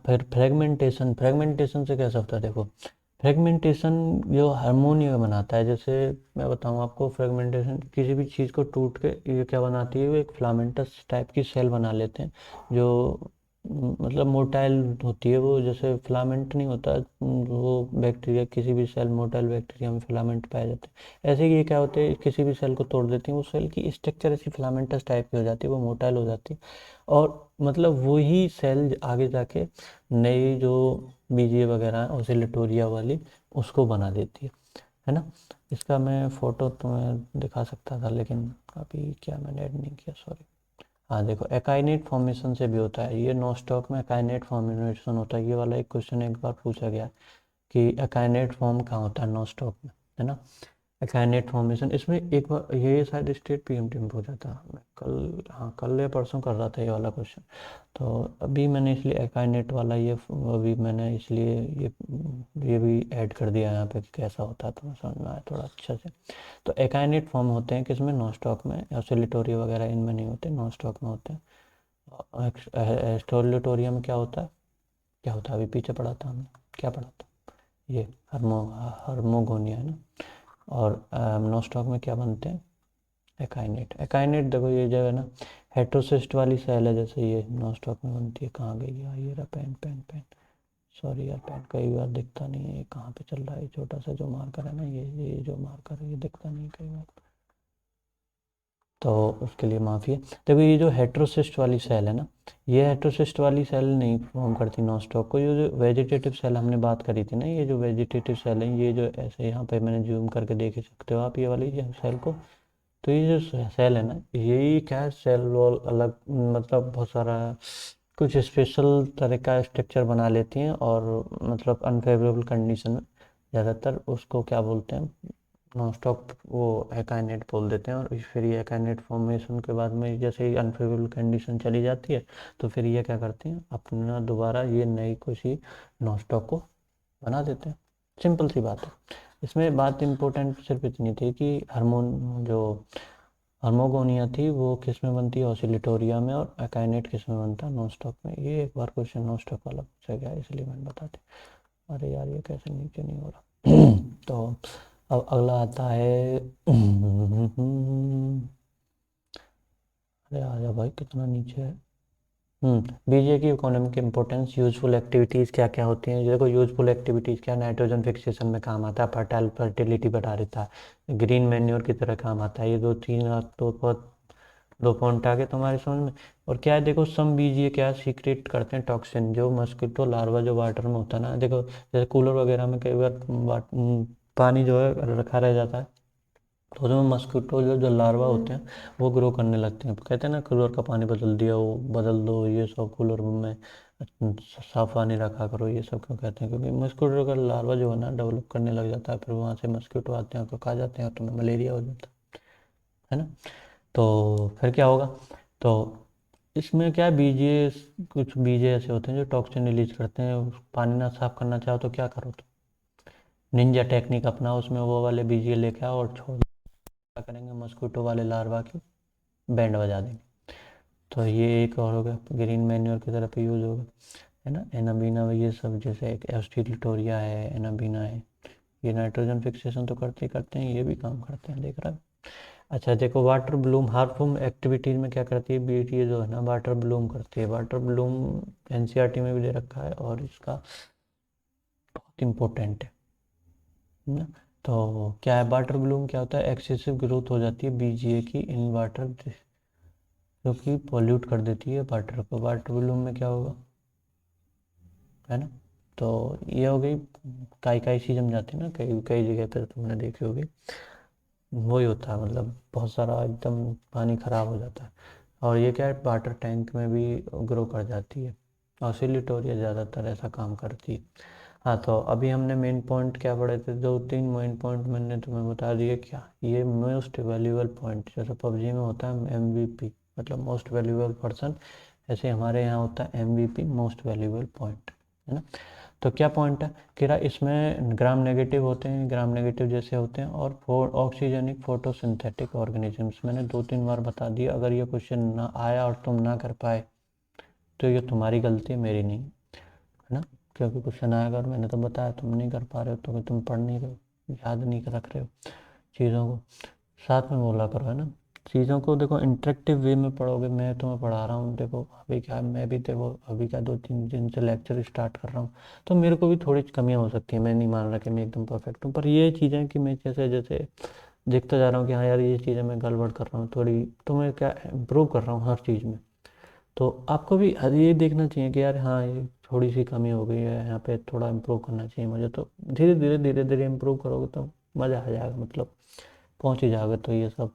फिर फ्रेगमेंटेशन, फ्रेगमेंटेशन से कैसा होता है देखो, फ्रेगमेंटेशन जो हार्मोनिया बनाता है, जैसे मैं बताऊं आपको, फ्रेगमेंटेशन किसी भी चीज़ को टूट के ये क्या बनाती है, वो एक फिलामेंटस टाइप की सेल बना लेते हैं जो मतलब मोटाइल होती है वो, जैसे फिलामेंट नहीं होता वो बैक्टीरिया, किसी भी सेल मोटाइल बैक्टीरिया में फिलामेंट पाए जाते हैं। ऐसे ही ये क्या होते हैं, किसी भी सेल को तोड़ देती हैं, वो सेल की स्ट्रक्चर ऐसी फिलामेंटस टाइप की हो जाती है, वो मोटाइल हो जाती है। और मतलब वही सेल आगे जाके नई जो बीजे वगैरह है ओसिलेटोरिया वाली उसको बना देती है ना। इसका मैं फ़ोटो तुम्हें दिखा सकता था लेकिन अभी क्या मैंने ऐड नहीं किया, सॉरी। हाँ देखो एकाइनेट फॉर्मेशन से भी होता है ये, नोस्टॉक में एकाइनेट फॉर्मेशन होता है। ये वाला एक क्वेश्चन एक बार पूछा गया कि एकाइनेट फॉर्म कहाँ होता है नोस्टॉक में, है ना। काइनेट फॉर्मेशन इसमें एक बार ये शायद स्टेट पीएमटी में पूछा था, मैं कल, हाँ कल या परसों कर रहा था ये वाला क्वेश्चन। तो अभी मैंने इसलिए एकाइनेट वाला ये अभी मैंने इसलिए ये भी ऐड कर दिया यहाँ पे कि कैसा होता है, तो मैं समझ में आया थोड़ा अच्छा से। तो एकाइनेट फॉर्म होते हैं किसमें, नॉनस्टॉक में, ऑसिलेटोरिया वगैरह इनमें नहीं होते, नॉनस्टॉक में होते हैं। एस्टोलिटोरिया में क्या होता है, क्या होता है अभी पीछे पढ़ा था हमने, क्या पढ़ा था, ये हार्मोगोनिया है ना। और नॉस्टॉक में क्या बनते हैं, एकाइनेट। एकाइनेट देखो ये जो है ना हेट्रोसिस्ट वाली सेल है, जैसे ये नॉस्टॉक में बनती है। कहाँ गई यार, ये रहा पेन पेन पेन, सॉरी यार पेन कई बार दिखता नहीं है, ये कहाँ पे चल रहा है, छोटा सा जो मार्कर है ना, ये जो मार्कर है ये दिखता नहीं कई बार, तो उसके लिए माफ़ी है। देखो ये जो हेट्रोसिस्ट वाली सेल है ना, ये हेट्रोसिस्ट वाली सेल नहीं फॉर्म करती नॉनस्टॉक को। ये जो वेजिटेटिव सेल हमने बात करी थी ना, ये जो वेजिटेटिव सेल है, ये जो ऐसे यहाँ पे मैंने जूम करके देख ही सकते हो आप ये वाली सेल को। तो ये जो सेल है ना, यही क्या है, सेल वॉल अलग मतलब बहुत सारा कुछ स्पेशल तरह का स्ट्रक्चर बना लेती हैं, और मतलब अनफेवरेबल कंडीशन में ज़्यादातर उसको क्या बोलते हैं, नॉन स्टॉप वो एकाइनेट बोल देते हैं। और फिर ये एकाइनेट फॉर्मेशन के बाद में जैसे ही अनफेवरेबल कंडीशन चली जाती है, तो फिर ये क्या करते हैं, अपना दोबारा ये नई किसी नॉन स्टॉप को बना देते हैं। सिंपल सी बात है। इसमें बात इम्पोर्टेंट सिर्फ इतनी थी कि हार्मोन जो हार्मोगोनिया थी वो किस में बनती है, ऑसिलेटोरिया में, और एकाइनेट किस में बनता है, नॉनस्टॉप में। ये एक बार क्वेश्चन नॉनस्टॉप वाला पूछा गया इसलिए मैंने बता दिया। अरे यार ये कैसे नीचे नहीं हो रहा तो अब अगला आता है अरे आजा भाई कितना नीचे है। बीजे की इकोनॉमिक इंपॉर्टेंस, यूजफुल एक्टिविटीज़ क्या क्या होती हैं, देखो यूजफुल एक्टिविटीज़ क्या, नाइट्रोजन फिक्सेशन में काम आता है, फर्टिलिटी बढ़ा देता है, ग्रीन मैन्योर की तरह काम आता है। ये दो तीन तो बहुत दो पॉइंट आ गए तुम्हारे समझ में। और क्या है देखो, सम बीज क्या सीक्रेट करते हैं टॉक्सिन, जो मस्किटो लार्वा जो वाटर में होता है ना, देखो जैसे कूलर वगैरह में कई बार पानी जो है रखा रह जाता है, तो उसमें मस्किटो जो लार्वा होते हैं वो ग्रो करने लगते हैं। कहते हैं ना कूलर का पानी बदल दिया, वो बदल दो, ये सब कूलर में साफ पानी रखा करो, ये सब क्यों कहते हैं? क्योंकि मस्किटो का लार्वा जो है ना डेवलप करने लग जाता है, फिर वहाँ से मस्किटो आते हैं, आपको खा जाते हैं और तुम्हें मलेरिया हो जाता है ना। तो फिर क्या होगा? तो इसमें क्या है, बीजे, कुछ बीजे ऐसे होते हैं जो टॉक्सिन रिलीज करते हैं। पानी ना साफ करना चाहो तो क्या करो? तो निंजा टेक्निक अपनाओ, उसमें वो वाले बीजे लेके आओ और छोड़, क्या करेंगे, मस्किटो वाले लार्वा की बैंड बजा देंगे। तो ये एक और हो गया, ग्रीन मैन्योर की तरफ यूज़ होगा, है ना। एनाबीना, ये सब जैसे एक एस्टिलिटोरिया है, एनाबीना है, ये नाइट्रोजन फिक्सेशन तो करते ही करते हैं, ये भी काम करते हैं, देख रहा है। अच्छा देखो, वाटर ब्लूम हार्मफुल एक्टिविटीज़ में क्या करती है बीटी जो है ना, वाटर ब्लूम करती है। वाटर ब्लूम एनसीईआरटी में भी दे रखा है और इसका बहुत इम्पोर्टेंट है ना। तो क्या है वाटर ब्लूम, क्या होता है, एक्सेसिव ग्रोथ हो जाती है बीजीए की इन वाटर, जो कि पॉल्यूट कर देती है वाटर को। वाटर ब्लूम में क्या होगा, है ना। तो ये हो गई, कई कई सी जम जाती है ना, कई कई जगह पर तुमने देखी होगी, वही होता है, मतलब बहुत सारा एकदम पानी खराब हो जाता है। और ये क्या है, वाटर टैंक में भी ग्रो कर जाती है। ऑसिलिटोरिया ज़्यादातर ऐसा काम करती है। हाँ, तो अभी हमने मेन पॉइंट क्या पढ़े थे, दो तीन मेन पॉइंट मैंने तुम्हें बता दिए। क्या ये मोस्ट वैल्यूएबल पॉइंट, जैसे पबजी में होता है एमवीपी, मतलब मोस्ट वैल्यूएबल पर्सन, ऐसे हमारे यहाँ होता है एमवीपी, मोस्ट वैल्यूएबल पॉइंट, है ना। तो क्या पॉइंट है कि इसमें ग्राम नेगेटिव होते हैं, ग्राम नेगेटिव जैसे होते हैं, और ऑक्सीजनिक फोटोसिंथेटिक ऑर्गेनिजम्स, मैंने दो तीन बार बता दिया। अगर ये क्वेश्चन ना आया और तुम ना कर पाए तो ये तुम्हारी गलती है, मेरी नहीं, है ना। क्योंकि क्वेश्चन आएगा और मैंने तो बताया, तुम नहीं कर पा रहे हो तो तुम पढ़ नहीं रहे हो, याद नहीं कर रख रहे हो चीज़ों को, साथ में बोला करो, है ना। चीज़ों को देखो इंटरेक्टिव वे में पढ़ोगे, मैं तुम्हें पढ़ा रहा हूँ, देखो अभी क्या, मैं भी देखो अभी क्या दो तीन दिन से लेक्चर स्टार्ट कर रहा हूँ, तो मेरे को भी थोड़ी कमियाँ हो सकती हैं, मैं नहीं मान रहा कि मैं एकदम परफेक्ट हूँ, पर ये चीज़ें कि मैं जैसे जैसे देखता जा रहा हूँ कि हाँ यार ये चीज़ें मैं गड़बड़ कर रहा हूँ थोड़ी, तो मैं क्या इम्प्रूव कर रहा हूँ हर चीज़ में। तो आपको भी ये देखना चाहिए कि यार हाँ ये थोड़ी सी कमी हो गई है, यहाँ पे थोड़ा इम्प्रूव करना चाहिए मुझे, तो धीरे धीरे धीरे धीरे इम्प्रूव करोगे तो मज़ा आ जाएगा, मतलब पहुँच ही जाओगे। तो ये सब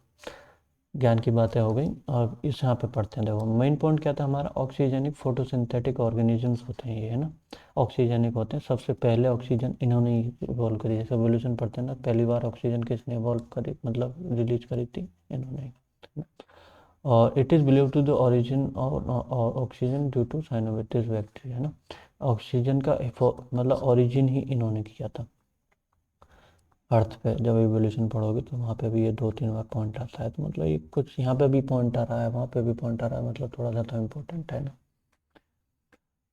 ज्ञान की बातें हो गई। और इस यहाँ पे पढ़ते हैं, देखो मेन पॉइंट क्या था हमारा, ऑक्सीजनिक फोटोसिंथेटिक ऑर्गेनिजम्स होते हैं ये, है ना। ऑक्सीजनिक होते हैं, सबसे पहले ऑक्सीजन इन्होंने इवॉल्व करी, जैसे एवोल्यूशन पढ़ते हैं ना, पहली बार ऑक्सीजन किसने इवॉल्व करी, मतलब रिलीज करी थी, इन्होंने, है ना? और it is believe to the origin और oxygen due to cyanobacteria bacteria, है ना। ऑक्सीजन का मतलब ओरिजिन ही इन्होंने किया था अर्थ पे। जब एवोल्यूशन पढ़ोगे तो वहाँ पे भी ये दो तीन बार पॉइंट आता है, तो मतलब ये कुछ यहाँ पे भी पॉइंट आ रहा है, वहाँ पे भी पॉइंट आ रहा है, मतलब थोड़ा सा तो इम्पोर्टेंट है ना।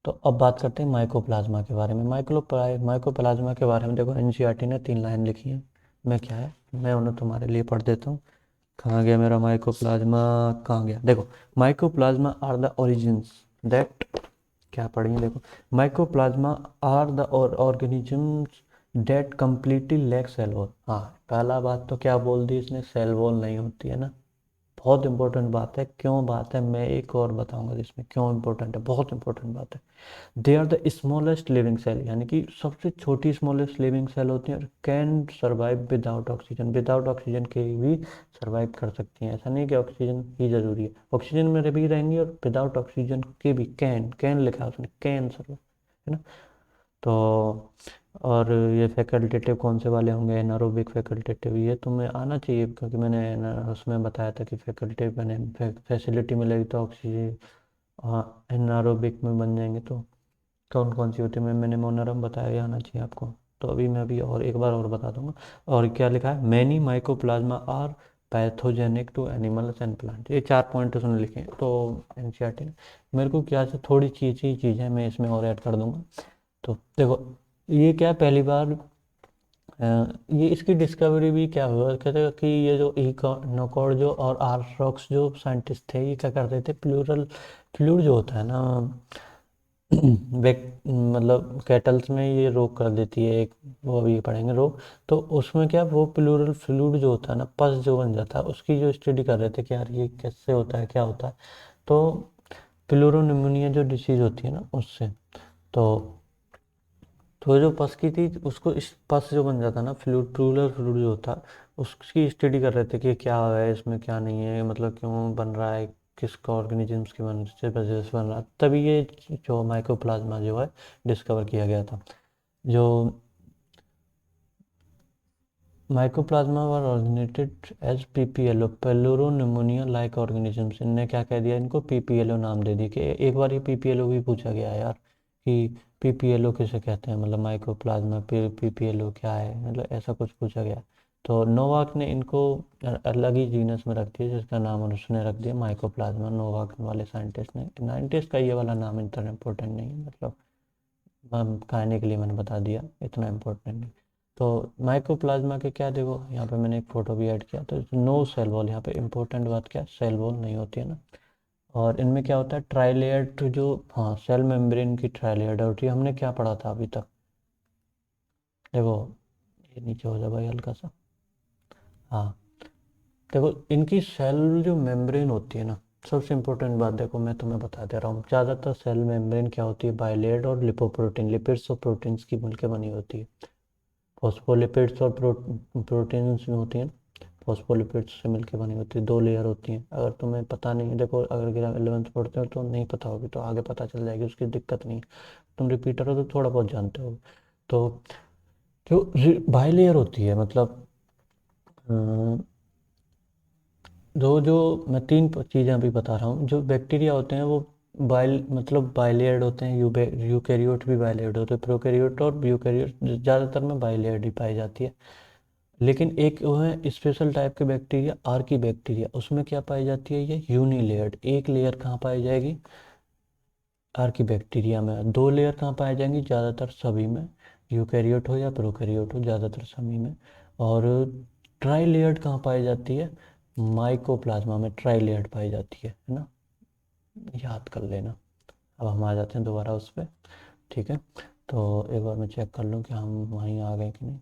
तो अब बात करते हैं माइकोप्लाज्मा के बारे में। माइकोप्लाज्मा के बारे में देखो एनसीईआरटी ने 3 लाइन लिखी है, मैं क्या है, मैं उन्हें तुम्हारे लिए पढ़ देता हूँ। कहाँ गया मेरा माइकोप्लाज्मा, कहाँ गया, देखो mycoplasma are the origins that, क्या पढ़ेंगे देखो, mycoplasma are the organisms that completely lack cell wall. हाँ, पहला बात तो क्या बोल दी इसने, सेल वॉल नहीं होती है ना, बहुत इंपॉर्टेंट बात है। क्यों बात है, मैं एक और बताऊंगा इसमें क्यों इंपॉर्टेंट है, बहुत इंपॉर्टेंट बात है। They are the smallest living cell, यानी कि सबसे छोटी स्मॉलेस्ट लिविंग सेल होती है, और can survive without oxygen, without oxygen के भी सर्वाइव कर सकती हैं, ऐसा नहीं कि ऑक्सीजन ही ज़रूरी है, ऑक्सीजन में भी रहेंगी और विदाउट ऑक्सीजन के भी, कैन कैन लिखा है उसने, कैन सर्वाइव, है ना। तो और ये फैकल्टेटिव कौन से वाले होंगे, एनारोबिक फैकल्टेटिव, ये तुम्हें आना चाहिए, क्योंकि मैंने उसमें बताया था कि फैकल्टेटिव मैंने फैसिलिटी मिलेगी तो ऑक्सीजन, हाँ एनारोबिक में बन जाएंगे। तो कौन कौन सी होती है, मैंने मोनोरम बताया, ये आना चाहिए आपको। तो अभी मैं अभी और एक बार और बता दूंगा। और क्या लिखा है, many mycoplasma are pathogenic to animals and plant, ये 4 पॉइंट उसने लिखे हैं। तो एनसीईआरटी ने मेरे को क्या से थोड़ी चीज़ है, मैं इसमें और ऐड कर दूंगा। तो देखो ये क्या है, पहली बार ये इसकी डिस्कवरी भी क्या हुआ, कहते हैं कि ये जो नोकॉड जो और आर्थ्रोक्स जो साइंटिस्ट थे, ये क्या करते थे, प्लूरल फ्लूइड जो होता है ना, मतलब कैटल्स में ये रोग कर देती है एक, वो अभी पढ़ेंगे रोग। तो उसमें क्या, वो प्लूरल फ्लूइड जो होता है ना, पस जो बन जाता है, उसकी जो स्टडी कर रहे थे कि यार ये कैसे होता है, क्या होता है। तो प्लूरोनिमोनिया जो डिसीज होती है ना उससे, तो जो पस की थी उसको, इस पस जो बन जाता है ना, फ्लूइड प्लूरल फ्लूइड जो होता है, उसकी स्टडी कर रहे थे कि क्या है इसमें क्या नहीं है, मतलब क्यों बन रहा है, किसका ऑर्गेनिजम्स की वजह से बन रहा, तभी ये जो माइकोप्लाज्मा जो है डिस्कवर किया गया था। जो mycoplasma were originated as PPLO, pleuropneumonia like organisms. इनने क्या कह दिया, इनको पीपीएलओ नाम दे दिया। कि एक बार ये पीपीएलओ भी पूछा गया है यार कि पीपीएलओ किसे कहते हैं, मतलब माइकोप्लाज्मा पीपीएलओ क्या है, मतलब ऐसा कुछ पूछा गया। तो नोवाक ने इनको अलग ही जीनस में रख दिया, जिसका नाम उसने रख दिया माइकोप्लाज्मा। नोवाक वाले साइंटिस्ट ने, साइंटिस्ट का ये वाला नाम इतना इम्पोर्टेंट नहीं है, मतलब कहने के लिए मैंने बता दिया, इतना इम्पोर्टेंट नहीं। तो माइकोप्लाज्मा के क्या, देखो यहाँ पे मैंने एक फ़ोटो भी ऐड किया। तो नो सेल वॉल, यहाँ पे इम्पोर्टेंट बात क्या, सेल वॉल नहीं होती है ना। और इनमें क्या होता है, ट्राइलेयर्ड जो, हाँ सेल मेम्ब्रेन की ट्राइलेयर्ड होती है। हमने क्या पढ़ा था अभी तक, देखो ये नीचे हो जाए भाई हल्का सा। हाँ देखो, इनकी सेल जो मेम्ब्रेन होती है ना, सबसे इम्पोर्टेंट बात देखो मैं तुम्हें बता दे रहा हूँ। ज़्यादातर सेल मेम्ब्रेन क्या होती है, बाइलेयर्ड और लिपोप्रोटीन, लिपिड्स और प्रोटीन्स की मिलकर बनी होती है। फॉस्फोलिपिड्स और प्रोटीन्स में होती हैं, फॉस्फोलिपिड्स से मिलकर बनी होती है, 2 लेयर होती हैं। अगर तुम्हें पता नहीं है, देखो अगर 11th पढ़ते हो तो नहीं पता होगी, तो आगे पता चल जाएगी, उसकी दिक्कत नहीं है। तुम रिपीटर हो तो थोड़ा बहुत जानते हो। तो जो बाई लेयर होती है, मतलब जो जो मैं 3 चीज़ें अभी बता रहा हूँ, जो बैक्टीरिया होते हैं वो बाइल मतलब बाइलेयर्ड होते हैं। यूकैरियोट भी बाइलेयर्ड होते हैं, प्रोकैरियोट और यूकैरियोट ज़्यादातर में बाइलेयर्ड ही पाई जाती है। लेकिन एक वो है स्पेशल टाइप के बैक्टीरिया, आर्की बैक्टीरिया, उसमें क्या पाई जाती है, ये यूनिलेयर्ड। एक लेयर कहाँ पाई जाएगी, आर्की बैक्टीरिया में। 2 लेयर कहाँ पाई जाएंगी, ज़्यादातर सभी में, यूकैरियोट हो या प्रोकैरियोट हो, ज़्यादातर सभी में। और ट्राई लेयर्ड कहाँ पाई जाती है, माइकोप्लाज्मा में ट्राई लेयर्ड पाई जाती है ना, याद कर लेना। अब हम आ जाते हैं दोबारा उस पर, ठीक है। तो एक बार मैं चेक कर लूँ कि हम वहीं आ गए कि नहीं,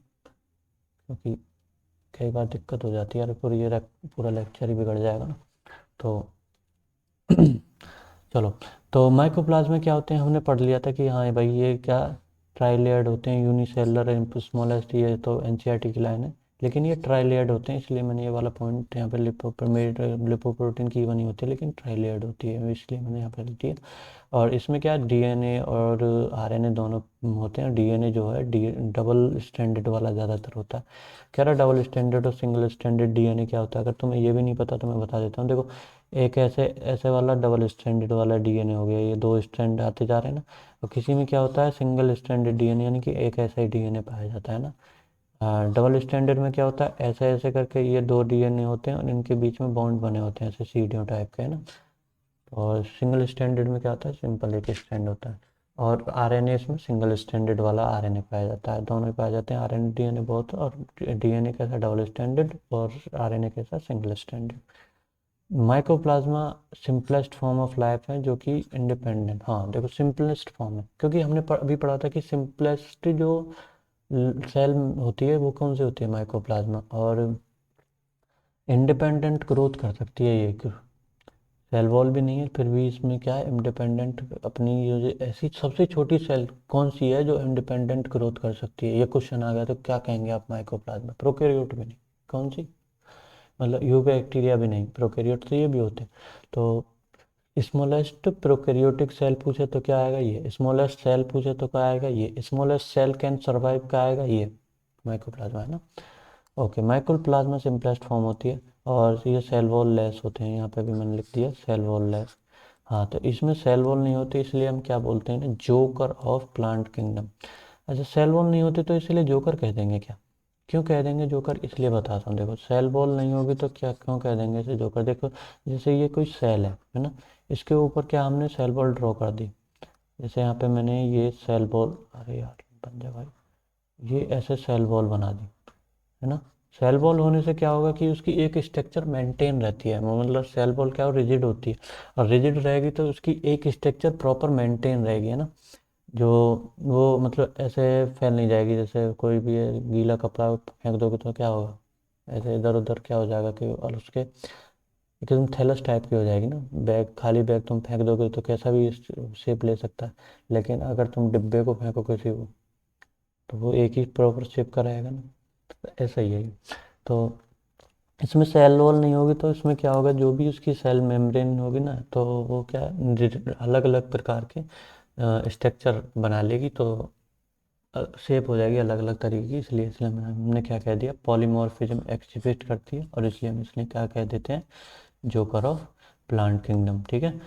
क्योंकि कई बार दिक्कत हो जाती है यार, पूरा लेक्चर ही बिगड़ जाएगा ना। तो चलो, तो माइकोप्लाज्मा क्या होते हैं, हमने पढ़ लिया था कि हाँ भाई ये क्या, ट्राइलेयर्ड होते हैं, यूनिसेलुलर स्मॉलेस्ट, ये तो एनसीईआरटी की लाइन है। लेकिन ये ट्राइलेयर्ड होते हैं, इसलिए मैंने ये वाला पॉइंट यहाँ पे लिपोप्रोटीन की बनी होती है, लेकिन ट्राइलेयर्ड होती है, इसलिए मैंने यहाँ पे लिख दिया। और इसमें क्या, डीएनए और आरएनए दोनों होते हैं। डीएनए जो है डबल स्टैंडर्ड वाला ज़्यादातर होता है। कह रहा डबल स्टैंडर्ड और सिंगल स्टैंडर्ड डीएनए क्या होता है, अगर तुम्हें ये भी नहीं पता तो मैं बता देता हूँ। देखो एक ऐसे ऐसे वाला डबल स्टैंडर्ड वाला डीएनए हो गया, ये 2 स्टैंड आते जा रहे हैं ना। और किसी में क्या होता है, सिंगल स्टैंडर्ड डीएनए, यानी कि एक ऐसा ही डीएनए पाया जाता है ना। डबल स्टैंडर्ड में क्या होता है, ऐसे ऐसे करके ये 2 डीएनए होते हैं और इनके बीच में बॉन्ड बने होते हैं, ऐसे सीढ़ियों टाइप के, है ना। और सिंगल स्टैंडर्ड में क्या होता है, सिंपल एक स्टैंड होता है। और आरएनए इसमें सिंगल स्टैंडर्ड वाला आरएनए पाया जाता है, दोनों ही पाए जाते हैं। आरएनए डीएनए बहुत, और डीएनए कैसा डबल स्टैंडर्ड और आरएनए कैसा single standard. Mycoplasma simplest form of life है, जो कि इंडिपेंडेंट, हाँ देखो सिंपलेस्ट फॉर्म है, क्योंकि हमने अभी पढ़ा था कि सिंपलेस्ट जो सेल होती है वो कौन सी होती है, माइकोप्लाज्मा। और इंडिपेंडेंट ग्रोथ कर सकती है ये, सेल वॉल भी नहीं है, फिर भी इसमें क्या है, इंडिपेंडेंट अपनी ये ऐसी सबसे छोटी सेल कौन सी है जो इंडिपेंडेंट ग्रोथ कर सकती है। ये क्वेश्चन आ गया तो क्या कहेंगे आप, माइकोप्लाज्मा। प्रोकैरियोट भी नहीं, कौन सी, मतलब यूबैक्टीरिया भी नहीं, प्रोकैरियोट तो ये भी होते हैं। तो स्मॉलेस्ट प्रोकैरियोटिक सेल पूछे तो क्या आएगा, ये स्मॉलेस्ट सेल पूछे तो क्या आएगा, ये स्मॉलेस्ट सेल कैन सर्वाइव क्या आएगा, ये माइकोप्लाज्मा है ना। ओके, माइकोप्लाज्मा सिंपलेस्ट फॉर्म होती है, और ये सेल वॉल लेस होते हैं, यहाँ पे भी मैंने लिख दिया सेल वॉल लेस। हाँ तो इसमें सेल वॉल नहीं होती, इसलिए हम क्या बोलते हैं ना, जोकर ऑफ प्लांट किंगडम। अच्छा, सेल वॉल नहीं होती तो इसलिए जोकर कह देंगे क्या, क्यों कह देंगे जोकर, इसलिए बताता हूँ। देखो सेल वॉल नहीं होगी तो क्या क्यों कह देंगे इसे जोकर, देखो जैसे ये कोई सेल है ना, इसके ऊपर क्या हमने सेल वॉल ड्रॉ कर दी। जैसे यहाँ पे मैंने ये सेल वॉल, अरे यार बन जा भाई, ये ऐसे सेल वॉल बना दी, है ना। सेल वॉल होने से क्या होगा कि उसकी एक स्ट्रक्चर मेंटेन रहती है, मतलब सेल वॉल क्या हो, रिजिड होती है। और रिजिड रहेगी तो उसकी एक स्ट्रक्चर प्रॉपर मेंटेन रहेगी, है ना। जो वो मतलब ऐसे फैल नहीं जाएगी, जैसे कोई भी गीला कपड़ा फेंक दोगे तो क्या होगा, ऐसे इधर उधर क्या हो जाएगा कि, और उसके एकदम थैलस टाइप की हो जाएगी ना। बैग, खाली बैग तुम फेंक दोगे तो कैसा भी शेप ले सकता है, लेकिन अगर तुम डिब्बे को फेंको किसी को, तो वो एक ही प्रॉपर शेप का रहेगा ना। तो ऐसा ही है ये। तो इसमें सेल वॉल नहीं होगी तो इसमें क्या होगा, जो भी उसकी सेल मेम्ब्रेन होगी ना, तो वो क्या अलग अलग प्रकार के स्ट्रक्चर बना लेगी, तो शेप हो जाएगी अलग अलग तरीके की। इसलिए इसलिए हमने क्या कह दिया, पॉलीमॉर्फिज्म एक्सिबिट करती है, और इसलिए हम इसलिए क्या कह देते हैं, जोकर ऑफ प्लांट किंगडम। ठीक है।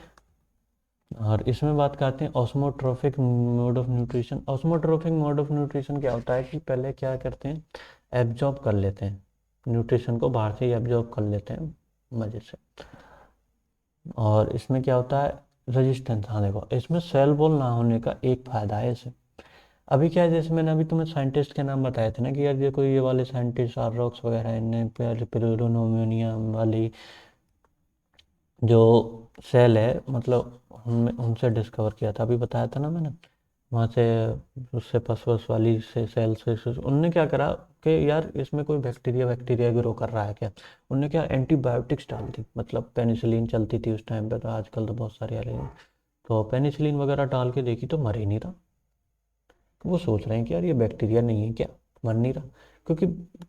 और इसमें बात करते हैं osmotrophic mode of nutrition. Osmotrophic mode of nutrition क्या होता है कि पहले क्या करते हैं, एब्जॉर्ब कर लेते हैं न्यूट्रिशन को, बाहर से ही एब्जॉर्ब कर लेते हैं मजे से। और इसमें क्या होता है, रेजिस्टेंस। हाँ देखो, इसमें सेल वॉल ना होने का एक फायदा है इसे। अभी क्या है, जैसे मैंने अभी तुम्हें साइंटिस्ट के नाम बताए थे ना, कि यार ये कोई ये वाले साइंटिस्ट आर्रॉक्स वगैरह, इनने पेरिडोनोमोनिया वाली जो सेल है, मतलब उनसे डिस्कवर किया था, अभी बताया था ना मैंने। वहाँ से उससे पसवस वाली से सेल से उनने क्या करा कि यार इसमें कोई बैक्टीरिया बैक्टीरिया ग्रो कर रहा है क्या। उनने क्या, एंटीबायोटिक्स डाल दी, मतलब पेनिसिलिन चलती थी उस टाइम पे, तो आजकल तो बहुत सारी आ रही है। तो पेनिसिलिन वगैरह डाल के देखी तो मर ही नहीं रहा। वो सोच रहे हैं कि यार ये बैक्टीरिया नहीं है क्या, मर नहीं रहा। क्योंकि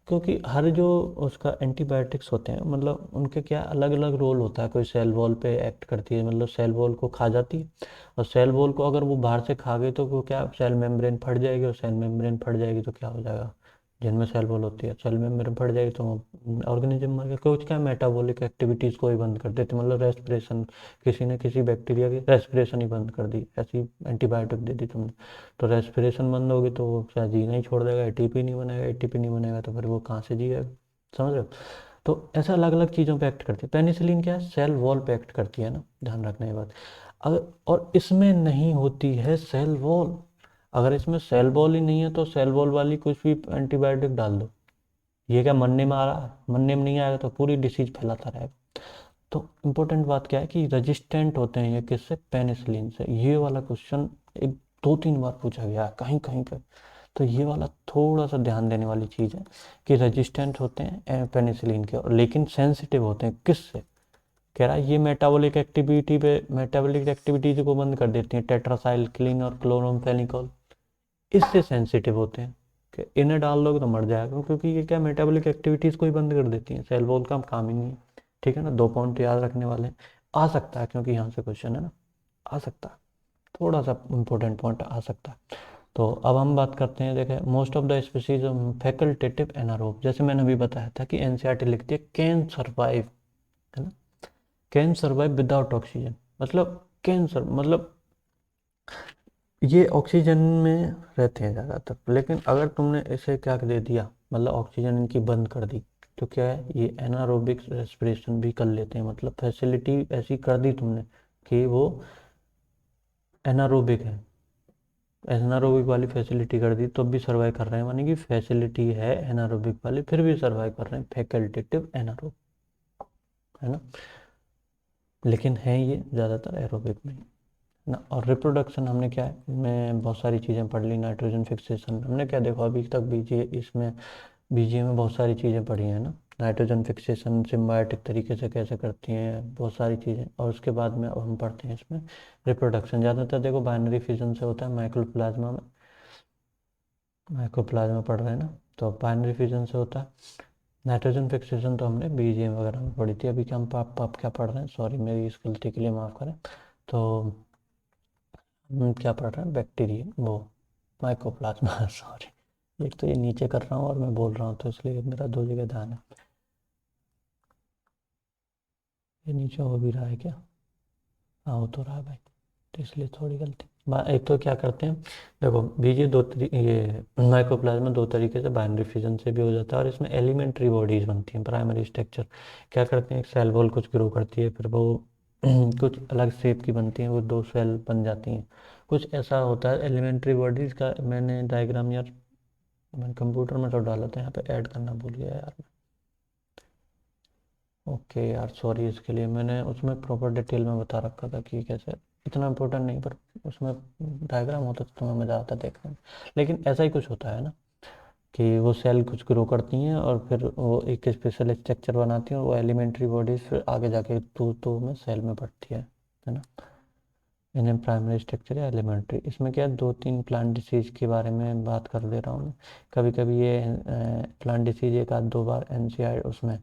क्योंकि हर जो उसका एंटीबायोटिक्स होते हैं, मतलब उनके क्या अलग अलग रोल होता है। कोई सेल वॉल पे एक्ट करती है, मतलब सेल वॉल को खा जाती है, और सेल वॉल को अगर वो बाहर से खा गई तो वो क्या, सेल मेम्ब्रेन फट जाएगी, और सेल मेम्ब्रेन फट जाएगी तो क्या हो जाएगा, जिनमें सेल वॉल होती है, सेल मेम्ब्रेन फट जाएगी तो ऑर्गेनिज्म मर गया। कुछ क्या, मेटाबॉलिक एक्टिविटीज़ को ही बंद कर देते, मतलब रेस्पिरेशन, किसी ने किसी बैक्टीरिया की रेस्पिरेशन ही बंद कर दी, ऐसी एंटीबायोटिक दे दी तुमने। तो रेस्पिरेशन बंद होगी तो वो क्या, जीना ही छोड़ देगा, एटीपी नहीं बनेगा, एटीपी नहीं बनेगा तो फिर वो कहाँ से जिएगा। समझ रहे हो। तो ऐसा अलग अलग चीज़ों पे एक्ट करती है। पेनिसिलिन क्या है, सेल वॉल पे एक्ट करती है ना, ध्यान रखना ये बात। अगर और इसमें नहीं होती है सेल वॉल। अगर इसमें सेल वॉल ही नहीं है तो सेल वॉल वाली कुछ भी एंटीबायोटिक डाल दो, ये क्या मरने में आ रहा है, मरने में नहीं आएगा तो पूरी डिसीज फैलाता रहेगा। तो इम्पोर्टेंट बात क्या है कि रेजिस्टेंट होते हैं ये किससे, पेनिसिलिन से। ये वाला क्वेश्चन एक दो तीन बार पूछा गया है कहीं कहीं पे। तो ये वाला थोड़ा सा ध्यान देने वाली चीज़ है, कि रेजिस्टेंट होते हैं पेनिसिलिन के, और लेकिन सेंसिटिव होते हैं किससे। कह रहा है ये मेटाबॉलिक एक्टिविटीज को बंद कर देती हैं, टेट्रासाइक्लिन और क्लोरोम्फेनिकोल, इससे सेंसिटिव होते हैं। कि इन्हें डाल दोगे तो मर जाएगा, क्योंकि ये क्या, मेटाबॉलिक एक्टिविटीज़ को ही बंद कर देती हैं, सेल वॉल का काम ही नहीं है। ठीक है ना, दो पॉइंट याद रखने वाले हैं। आ सकता है क्योंकि यहाँ से क्वेश्चन है ना, आ सकता है, थोड़ा सा इंपॉर्टेंट पॉइंट आ सकता है। तो अब हम बात करते हैं, देखें most of the species facultative anaerobe, जैसे मैंने अभी बताया था कि एनसीईआरटी लिखती है कैन सर्वाइव, है ना, कैन सर्वाइव विदाउट ऑक्सीजन, मतलब कैंसर, मतलब ये ऑक्सीजन में रहते हैं ज़्यादातर। लेकिन अगर तुमने इसे क्या दे दिया, मतलब ऑक्सीजन इनकी बंद कर दी, तो क्या है, ये एनारोबिक रेस्पिरेशन भी कर लेते हैं, मतलब फैसिलिटी ऐसी कर दी तुमने कि वो एनारोबिक है, एनारोबिक वाली फैसिलिटी कर दी तो भी सर्वाइव कर रहे हैं, मानी कि फैसिलिटी है एनारोबिक वाली फिर भी सर्वाइव कर रहे हैं, फैकल्टेटिव एनारोब, है ना। लेकिन है ये ज़्यादातर एरोबिक में ना। और रिप्रोडक्शन हमने क्या है, मैं बहुत सारी चीज़ें पढ़ ली, नाइट्रोजन फिक्सेशन हमने क्या देखो अभी तक, बीजीए इसमें, बीजीए में बहुत सारी चीज़ें पढ़ी हैं ना। नाइट्रोजन फिक्सेशन सिम्बायोटिक तरीके से कैसे करती हैं, बहुत सारी चीज़ें। और उसके बाद में अब हम पढ़ते हैं इसमें रिप्रोडक्शन, ज़्यादातर देखो बाइनरी फिजन से होता है माइक्रोप्लाज्मा में, माइक्रोप्लाज्मा पढ़ रहे हैं ना, तो बाइनरी फिजन से होता है। नाइट्रोजन फिक्सेशन तो हमने बीजीए वगैरह में पढ़ी थी। अभी क्या हम आप क्या पढ़ रहे हैं, सॉरी मेरी इस गलती के लिए माफ़ करें। तो क्या पढ़ रहे हैं, बैक्टीरिया वो माइकोप्लाज्मा सॉरी, एक तो ये नीचे कर रहा हूँ और मैं बोल रहा हूँ, तो इसलिए मेरा दो जगह ध्यान है। ये नीचे हो भी रहा है क्या, हाँ हो तो रहा है भाई, तो इसलिए थोड़ी गलती। एक तो क्या करते हैं, देखो बीजे ये माइकोप्लाज्मा दो तरीके से, बाइनरी फिजन से भी हो जाता है, और इसमें एलिमेंट्री बॉडीज बनती हैं, प्राइमरी स्ट्रक्चर क्या करते हैं, एक सेल वॉल कुछ ग्रो करती है, फिर वो कुछ अलग शेप की बनती हैं, वो दो सेल बन जाती हैं, कुछ ऐसा होता है एलिमेंट्री बॉडीज का। मैंने डायग्राम यार, मैंने कंप्यूटर में तो डाला था, यहाँ पे ऐड करना भूल गया यार। ओके यार सॉरी, इसके लिए मैंने उसमें प्रॉपर डिटेल में बता रखा था कि कैसे, इतना इम्पोर्टेंट नहीं, पर उसमें डायग्राम होता तो तुम्हें मज़ा आता देखने में। लेकिन ऐसा ही कुछ होता है ना, कि वो सेल कुछ ग्रो करती हैं और फिर वो एक स्पेशल स्ट्रक्चर बनाती हैं, और वो एलिमेंट्री बॉडीज फिर आगे जाके तो में सेल में बढ़ती है ना। इन्हें प्राइमरी स्ट्रक्चर या एलिमेंट्री, इसमें क्या है, दो तीन प्लांट डिसीज के बारे में बात कर दे रहा हूँ मैं। कभी कभी ये प्लांट डिसीज एक आध दो बार एनसीआर उसमें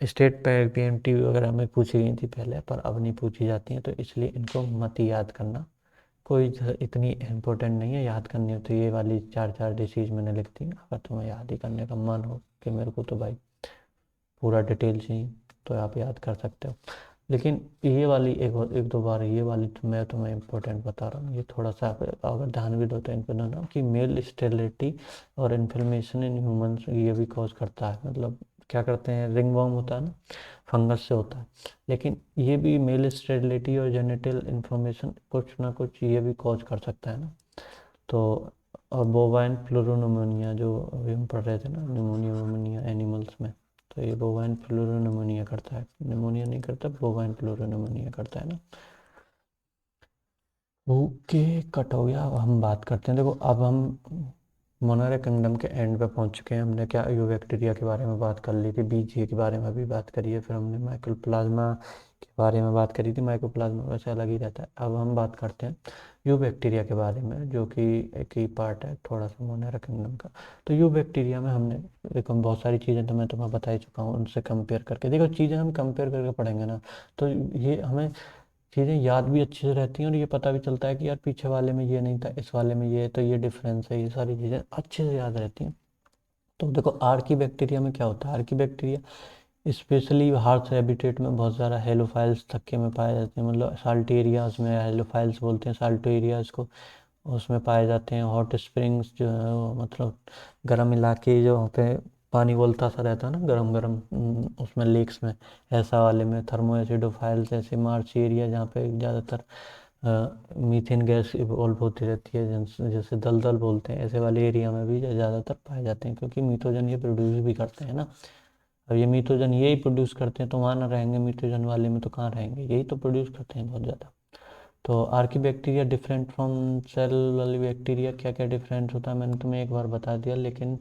स्टेट पीएमटी वगैरह में पूछी गई थी पहले, पर अब नहीं पूछी जाती हैं, तो इसलिए इनको मत ही याद करना। कोई इतनी इम्पोर्टेंट नहीं है, याद करनी हो तो ये वाली चार चार डिसीज मैंने लिख दी। अगर तुम्हें याद ही करने का मन हो कि मेरे को तो भाई पूरा डिटेल चाहिए, तो आप याद कर सकते हो। लेकिन ये वाली एक दो बार ये वाली तो मैं तुम्हें इम्पोर्टेंट बता रहा हूँ, ये थोड़ा सा आप अगर ध्यान भी दो तो इन पर दोनों कि मेल स्टेरिलिटी और इन्फ्लेमेशन इन ह्यूमंस ये भी कॉज करता है। मतलब क्या करते हैं, रिंग वर्म होता है ना, फंगस से होता है, लेकिन ये भी मेल स्टेरिलिटी और जेनिटल इन्फॉर्मेशन कुछ ना कुछ ये भी कॉज कर सकता है ना। तो और बोवाइन फ्लूरोनिमोनिया जो अभी हम पढ़ रहे थे ना, निमोनिया एनिमल्स में, तो ये बोवाइन फ्लूरोनिमोनिया करता है, निमोनिया नहीं करता, बोवाइन फ्लूरोनिमोनिया करता है ना। ओके, कट हो गया। अब हम बात करते हैं, देखो अब हम मोनारे किंगडम के एंड पे पहुंच चुके हैं। हमने क्या यू बैक्टीरिया के बारे में बात कर ली थी, बीजीए के बारे में भी बात करी है, फिर हमने माइकोप्लाज्मा के बारे में बात करी थी। माइकोप्लाज्मा वैसे अलग ही रहता है। अब हम बात करते हैं यू बैक्टीरिया के बारे में, जो कि एक ही पार्ट है थोड़ा सा मोनारे किंगडम का। तो यू बैक्टीरिया में हमने देखो बहुत सारी चीज़ें तो मैं तुम्हें बता ही चुका हूँ, उनसे कंपेयर करके देखो, चीज़ें हम कंपेयर करके पढ़ेंगे ना, तो ये हमें चीज़ें याद भी अच्छे से रहती हैं, और ये पता भी चलता है कि यार पीछे वाले में ये नहीं था, इस वाले में ये है, तो ये डिफरेंस है, ये सारी चीज़ें अच्छे से याद रहती हैं। तो देखो आर्की बैक्टीरिया में क्या होता है, Archie bacteria specially harsh habitat में बहुत ज़्यादा हेलोफाइल्स थक्के में पाए जाते हैं, मतलब साल्ट एरियाज में हेलोफाइल्स बोलते हैं, साल्टो एरियाज को, उसमें पाए जाते हैं। हॉट स्प्रिंग्स जो है वो मतलब गर्म इलाके जो वहाँ पे पानी उबलता सा रहता है ना, गरम गरम, उसमें लेक्स में, ऐसा वाले में। थर्मो एसिडोफाइल्स ऐसे मार्च एरिया जहाँ पे ज़्यादातर मीथेन गैस इवॉल्व होती रहती है, जैसे दलदल बोलते हैं, ऐसे वाले एरिया में भी ज़्यादातर पाए जाते हैं, क्योंकि मीथोजन ये प्रोड्यूस भी करते हैं ना। अब ये मीथोजन यही प्रोड्यूस करते हैं, तो वहाँ ना रहेंगे मीथोजन वाले में, तो कहाँ रहेंगे, यही तो प्रोड्यूस करते हैं बहुत ज़्यादा। तो archaebacteria different from cell वाली बैक्टीरिया, क्या क्या डिफरेंस होता है मैंने तुम्हें एक बार बता दिया, लेकिन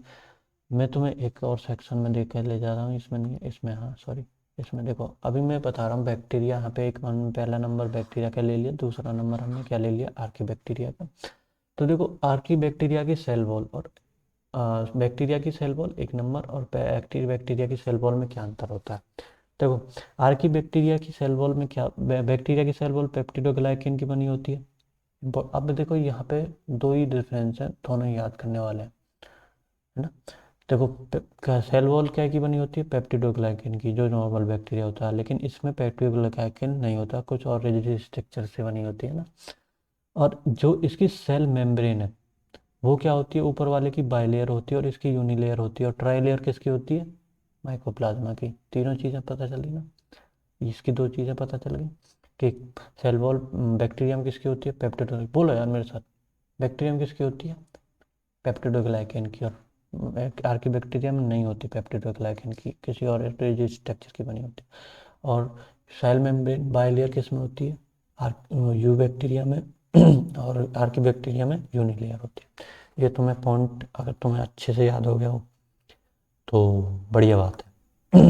मैं तुम्हें एक और सेक्शन में देख कर ले जा रहा हूँ, इसमें नहीं, इसमें, हाँ सॉरी, इसमें देखो अभी मैं बता रहा हूँ बैक्टीरिया। यहाँ पे एक पहला नंबर बैक्टीरिया का ले लिया, दूसरा नंबर हमने क्या ले लिया, आर्की बैक्टीरिया का। तो देखो आर्की बैक्टीरिया की सेल वॉल और बैक्टीरिया की सेल वॉल एक नंबर, और बैक्टीरिया की सेल वॉल में क्या अंतर होता है। देखो आर्की बैक्टीरिया की सेल वॉल में क्या, बैक्टीरिया की सेल वॉल पेप्टिडोग्लाइकेन की बनी होती है। अब देखो यहाँ पे दो ही डिफरेंस है, दोनों ही याद करने वाले हैं, है ना। देखो सेल वॉल क्या की बनी होती है, पेप्टिडोग्लाइकेन की, जो नॉर्मल बैक्टीरिया होता है, लेकिन इसमें पेप्टिडोग्लाइकेन नहीं होता, कुछ और रिजिड स्ट्रक्चर से बनी होती है ना। और जो इसकी सेल मेम्ब्रेन है वो क्या होती है, ऊपर वाले की बाइलेयर होती है, और इसकी यूनिलेयर होती है, और ट्राइलेयर किसकी होती है, माइकोप्लाज्मा की। तीनों चीज़ें पता चली ना, इसकी दो चीज़ें पता चल गई कि सेल वॉल बैक्टीरिया में किसकी होती है, पेप्टिडो, बोलो यार मेरे साथ, बैक्टीरिया में किसकी होती है, पेप्टिडोग्लाइकेन की, और आर्की बैक्टीरिया में नहीं होती पेप्टिडोग्लाइकेन की, किसी और स्ट्रक्चर की बनी होती है। और सेल मेम्ब्रेन बाइलेयर किस में होती है, यू बैक्टीरिया में और आर्की बैक्टीरिया में यूनिलेयर होती है। ये तुम्हें पॉइंट अगर तुम्हें अच्छे से याद हो गया हो तो बढ़िया बात है।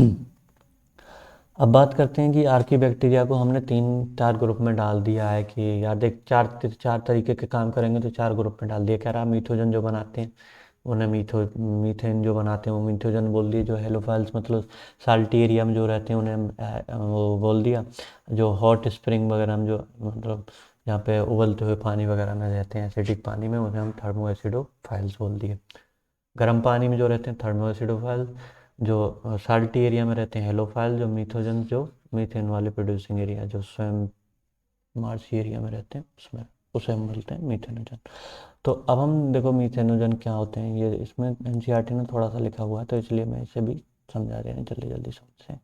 अब बात करते हैं कि आर्की बैक्टीरिया को हमने तीन चार ग्रुप में डाल दिया है, कि यार देख चार चार तरीके के काम करेंगे, तो चार ग्रुप में डाल दिया। कह रहा मीथोजन जो बनाते हैं उन्हें मीथेन जो बनाते हैं वो मीथोजन बोल दिए, जो हेलोफाइल्स मतलब साल्टी एरिया में जो रहते हैं उन्हें वो बोल दिया, जो हॉट स्प्रिंग वगैरह में जो मतलब जहाँ पे उबलते हुए पानी वगैरह में रहते हैं, एसिडिक पानी में, उन्हें हम थर्मो एसिडोफाइल्स बोल दिए। गर्म पानी में जो रहते हैं थर्मो एसिडोफाइल, जो साल्टी एरिया में रहते हैं हेलोफाइल, जो मीथोजन जो मीथेन वाले प्रोड्यूसिंग एरिया जो स्वयं मार्सी एरिया में रहते हैं उसमें, उसे हम बोलते हैं मीथेनोजन। तो अब हम देखो मीथेनोजन क्या होते हैं, ये इसमें एनसीईआरटी में थोड़ा सा लिखा हुआ है, तो इसलिए मैं इसे भी समझा रहे हैं, जल्दी जल्दी समझते हैं।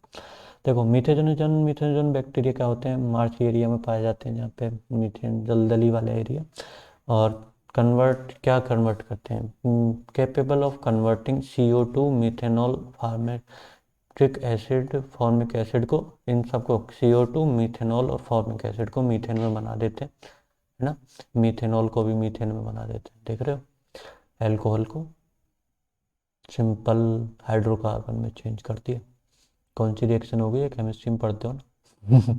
देखो मीथेनोजन बैक्टीरिया क्या होते हैं, मार्च एरिया में पाए जाते हैं, जहाँ पे मीथेन दलदली वाला एरिया, और कन्वर्ट करते हैं, capable of converting CO2 methanol formic formic acid को, इन सबको CO2 मिथेनॉल और फॉर्मिक एसिड को मीथेन में बना देते हैं, है ना। मीथेनॉल को भी मीथेन में बना देते हैं, देख रहे हो, एल्कोहल को सिंपल हाइड्रोकार्बन में चेंज कर दिया। कौन सी रिएक्शन हो गई है, केमिस्ट्री में पढ़ते हो ना।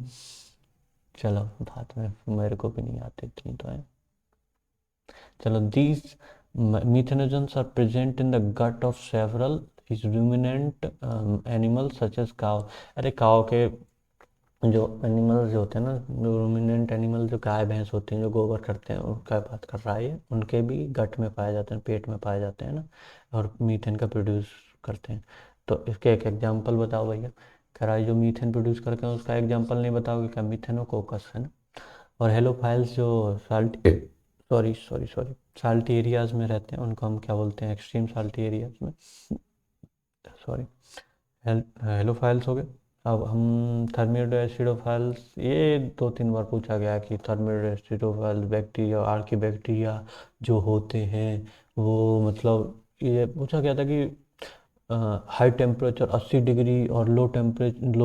चलो बात में मेरे को भी नहीं आती इतनी तो है। चलो these methanogens are present in the gut of several ruminant animal such as cow. अरे काव के जो एनिमल्स जो होते हैं ना, जो रूमिनेंट एनिमल जो गाय भैंस होती हैं जो गोबर करते हैं, उनका बात कर रहा है ये। उनके भी गट में पाए जाते हैं, पेट में पाए जाते हैं ना, और मीथेन का प्रोड्यूस करते हैं। तो इसके एक एग्जांपल बताओ भैया। कह रहा है जो मीथेन प्रोड्यूस करते हैं उसका एग्जांपल नहीं बताओगे क्या? मीथेनोकोकस है ना। और हेलोफाइल्स जो salt sorry sorry sorry salty areas में रहते हैं उनको हम क्या बोलते हैं? एक्सट्रीम साल्टी एरियाज में, सॉरी, हेलोफाइल्स हो गए। अब हम थर्मिडो एसिडोफाइल्स, ये 2-3 बार पूछा गया कि थर्मिडो एसिडोफाइल्स बैक्टीरिया, आर्की बैक्टीरिया जो होते हैं वो, मतलब ये पूछा गया था कि हाई टेम्परेचर 80 डिग्री और लो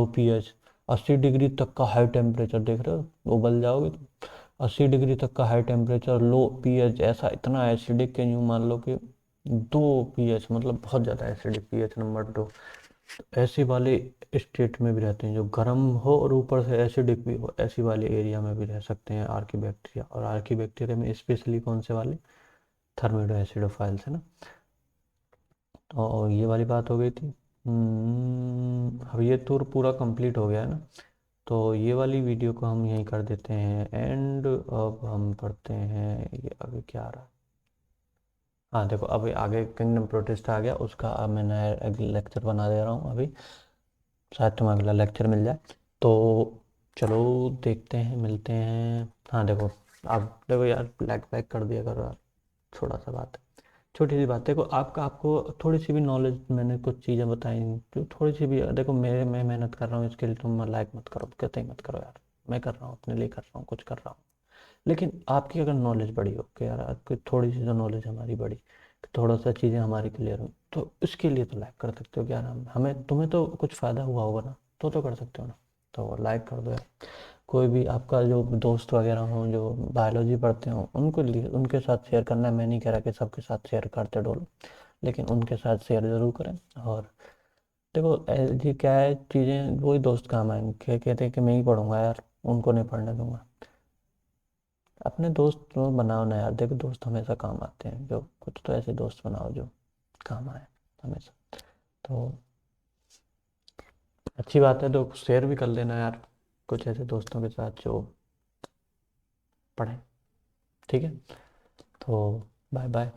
पीएच, 80 डिग्री तक का हाई टेम्परेचर, देख रहे हो उबल जाओगे तो। 80 डिग्री तक का हाई टेम्परेचर, लो पीएच, ऐसा इतना एसिडिक के यूँ मान लो कि 2 पीएच, मतलब बहुत ज़्यादा एसिडिक, पीएच नंबर 2। ऐसे वाले स्टेट में भी रहते हैं जो गर्म हो और ऊपर से एसिडिक भी हो, ऐसी वाले एरिया में भी रह सकते हैं आर्की बैक्टीरिया। और आर्की बैक्टीरिया में स्पेशली कौन से वाले? थर्मिडो एसिडोफाइल्स है ना। तो ये वाली बात हो गई थी। अब ये टूर पूरा कंप्लीट हो गया है ना, तो ये वाली वीडियो को हम यहीं कर देते हैं एंड। अब हम पढ़ते हैं ये आगे क्या आ रहा है। हाँ देखो, अभी आगे किंगडम प्रोटेस्ट आ गया, उसका अब मैं नया लेक्चर बना दे रहा हूँ अभी, शायद तुम्हें अगला लेक्चर मिल जाए। तो चलो देखते हैं, मिलते हैं। हाँ देखो, अब देखो यार, ब्लैक बैक कर दिया करो यार, थोड़ा सा बात है, छोटी सी बात। देखो आपको थोड़ी सी भी नॉलेज, मैंने कुछ चीज़ें बताई जो थोड़ी सी भी, देखो मैं मेहनत कर रहा हूँ इसके लिए, तुम लाइक मत करो, कहते ही मत करो यार। मैं कर रहा हूँ, अपने लिए कर रहा हूँ, कुछ कर रहा हूँ। लेकिन आपकी अगर नॉलेज बढ़ी हो कि यार आपकी थोड़ी सी जो नॉलेज हमारी बढ़ी, कि थोड़ा सा चीज़ें हमारी क्लियर हो, तो इसके लिए तो लाइक कर सकते हो कि यार हमें तुम्हें तो कुछ फ़ायदा हुआ होगा ना, तो कर सकते हो ना, तो लाइक कर दो यार। कोई भी आपका जो दोस्त वगैरह हो जो बायोलॉजी पढ़ते हो, उनको लिए उनके साथ शेयर करना है। मैं नहीं कह रहा कि सबके साथ शेयर करते डोलो, लेकिन उनके साथ शेयर ज़रूर करें। और देखो ये क्या है, चीज़ें वही दोस्त काम आएंगे, कहते हैं कि मैं ही पढ़ूंगा यार, उनको नहीं पढ़ने दूंगा। अपने दोस्त तो बनाओ ना यार, देखो दोस्त हमेशा काम आते हैं, जो कुछ तो ऐसे दोस्त बनाओ जो काम आए हमेशा। तो अच्छी बात है, तो शेयर भी कर लेना यार कुछ ऐसे दोस्तों के साथ जो पढ़ें। ठीक है, तो बाय बाय।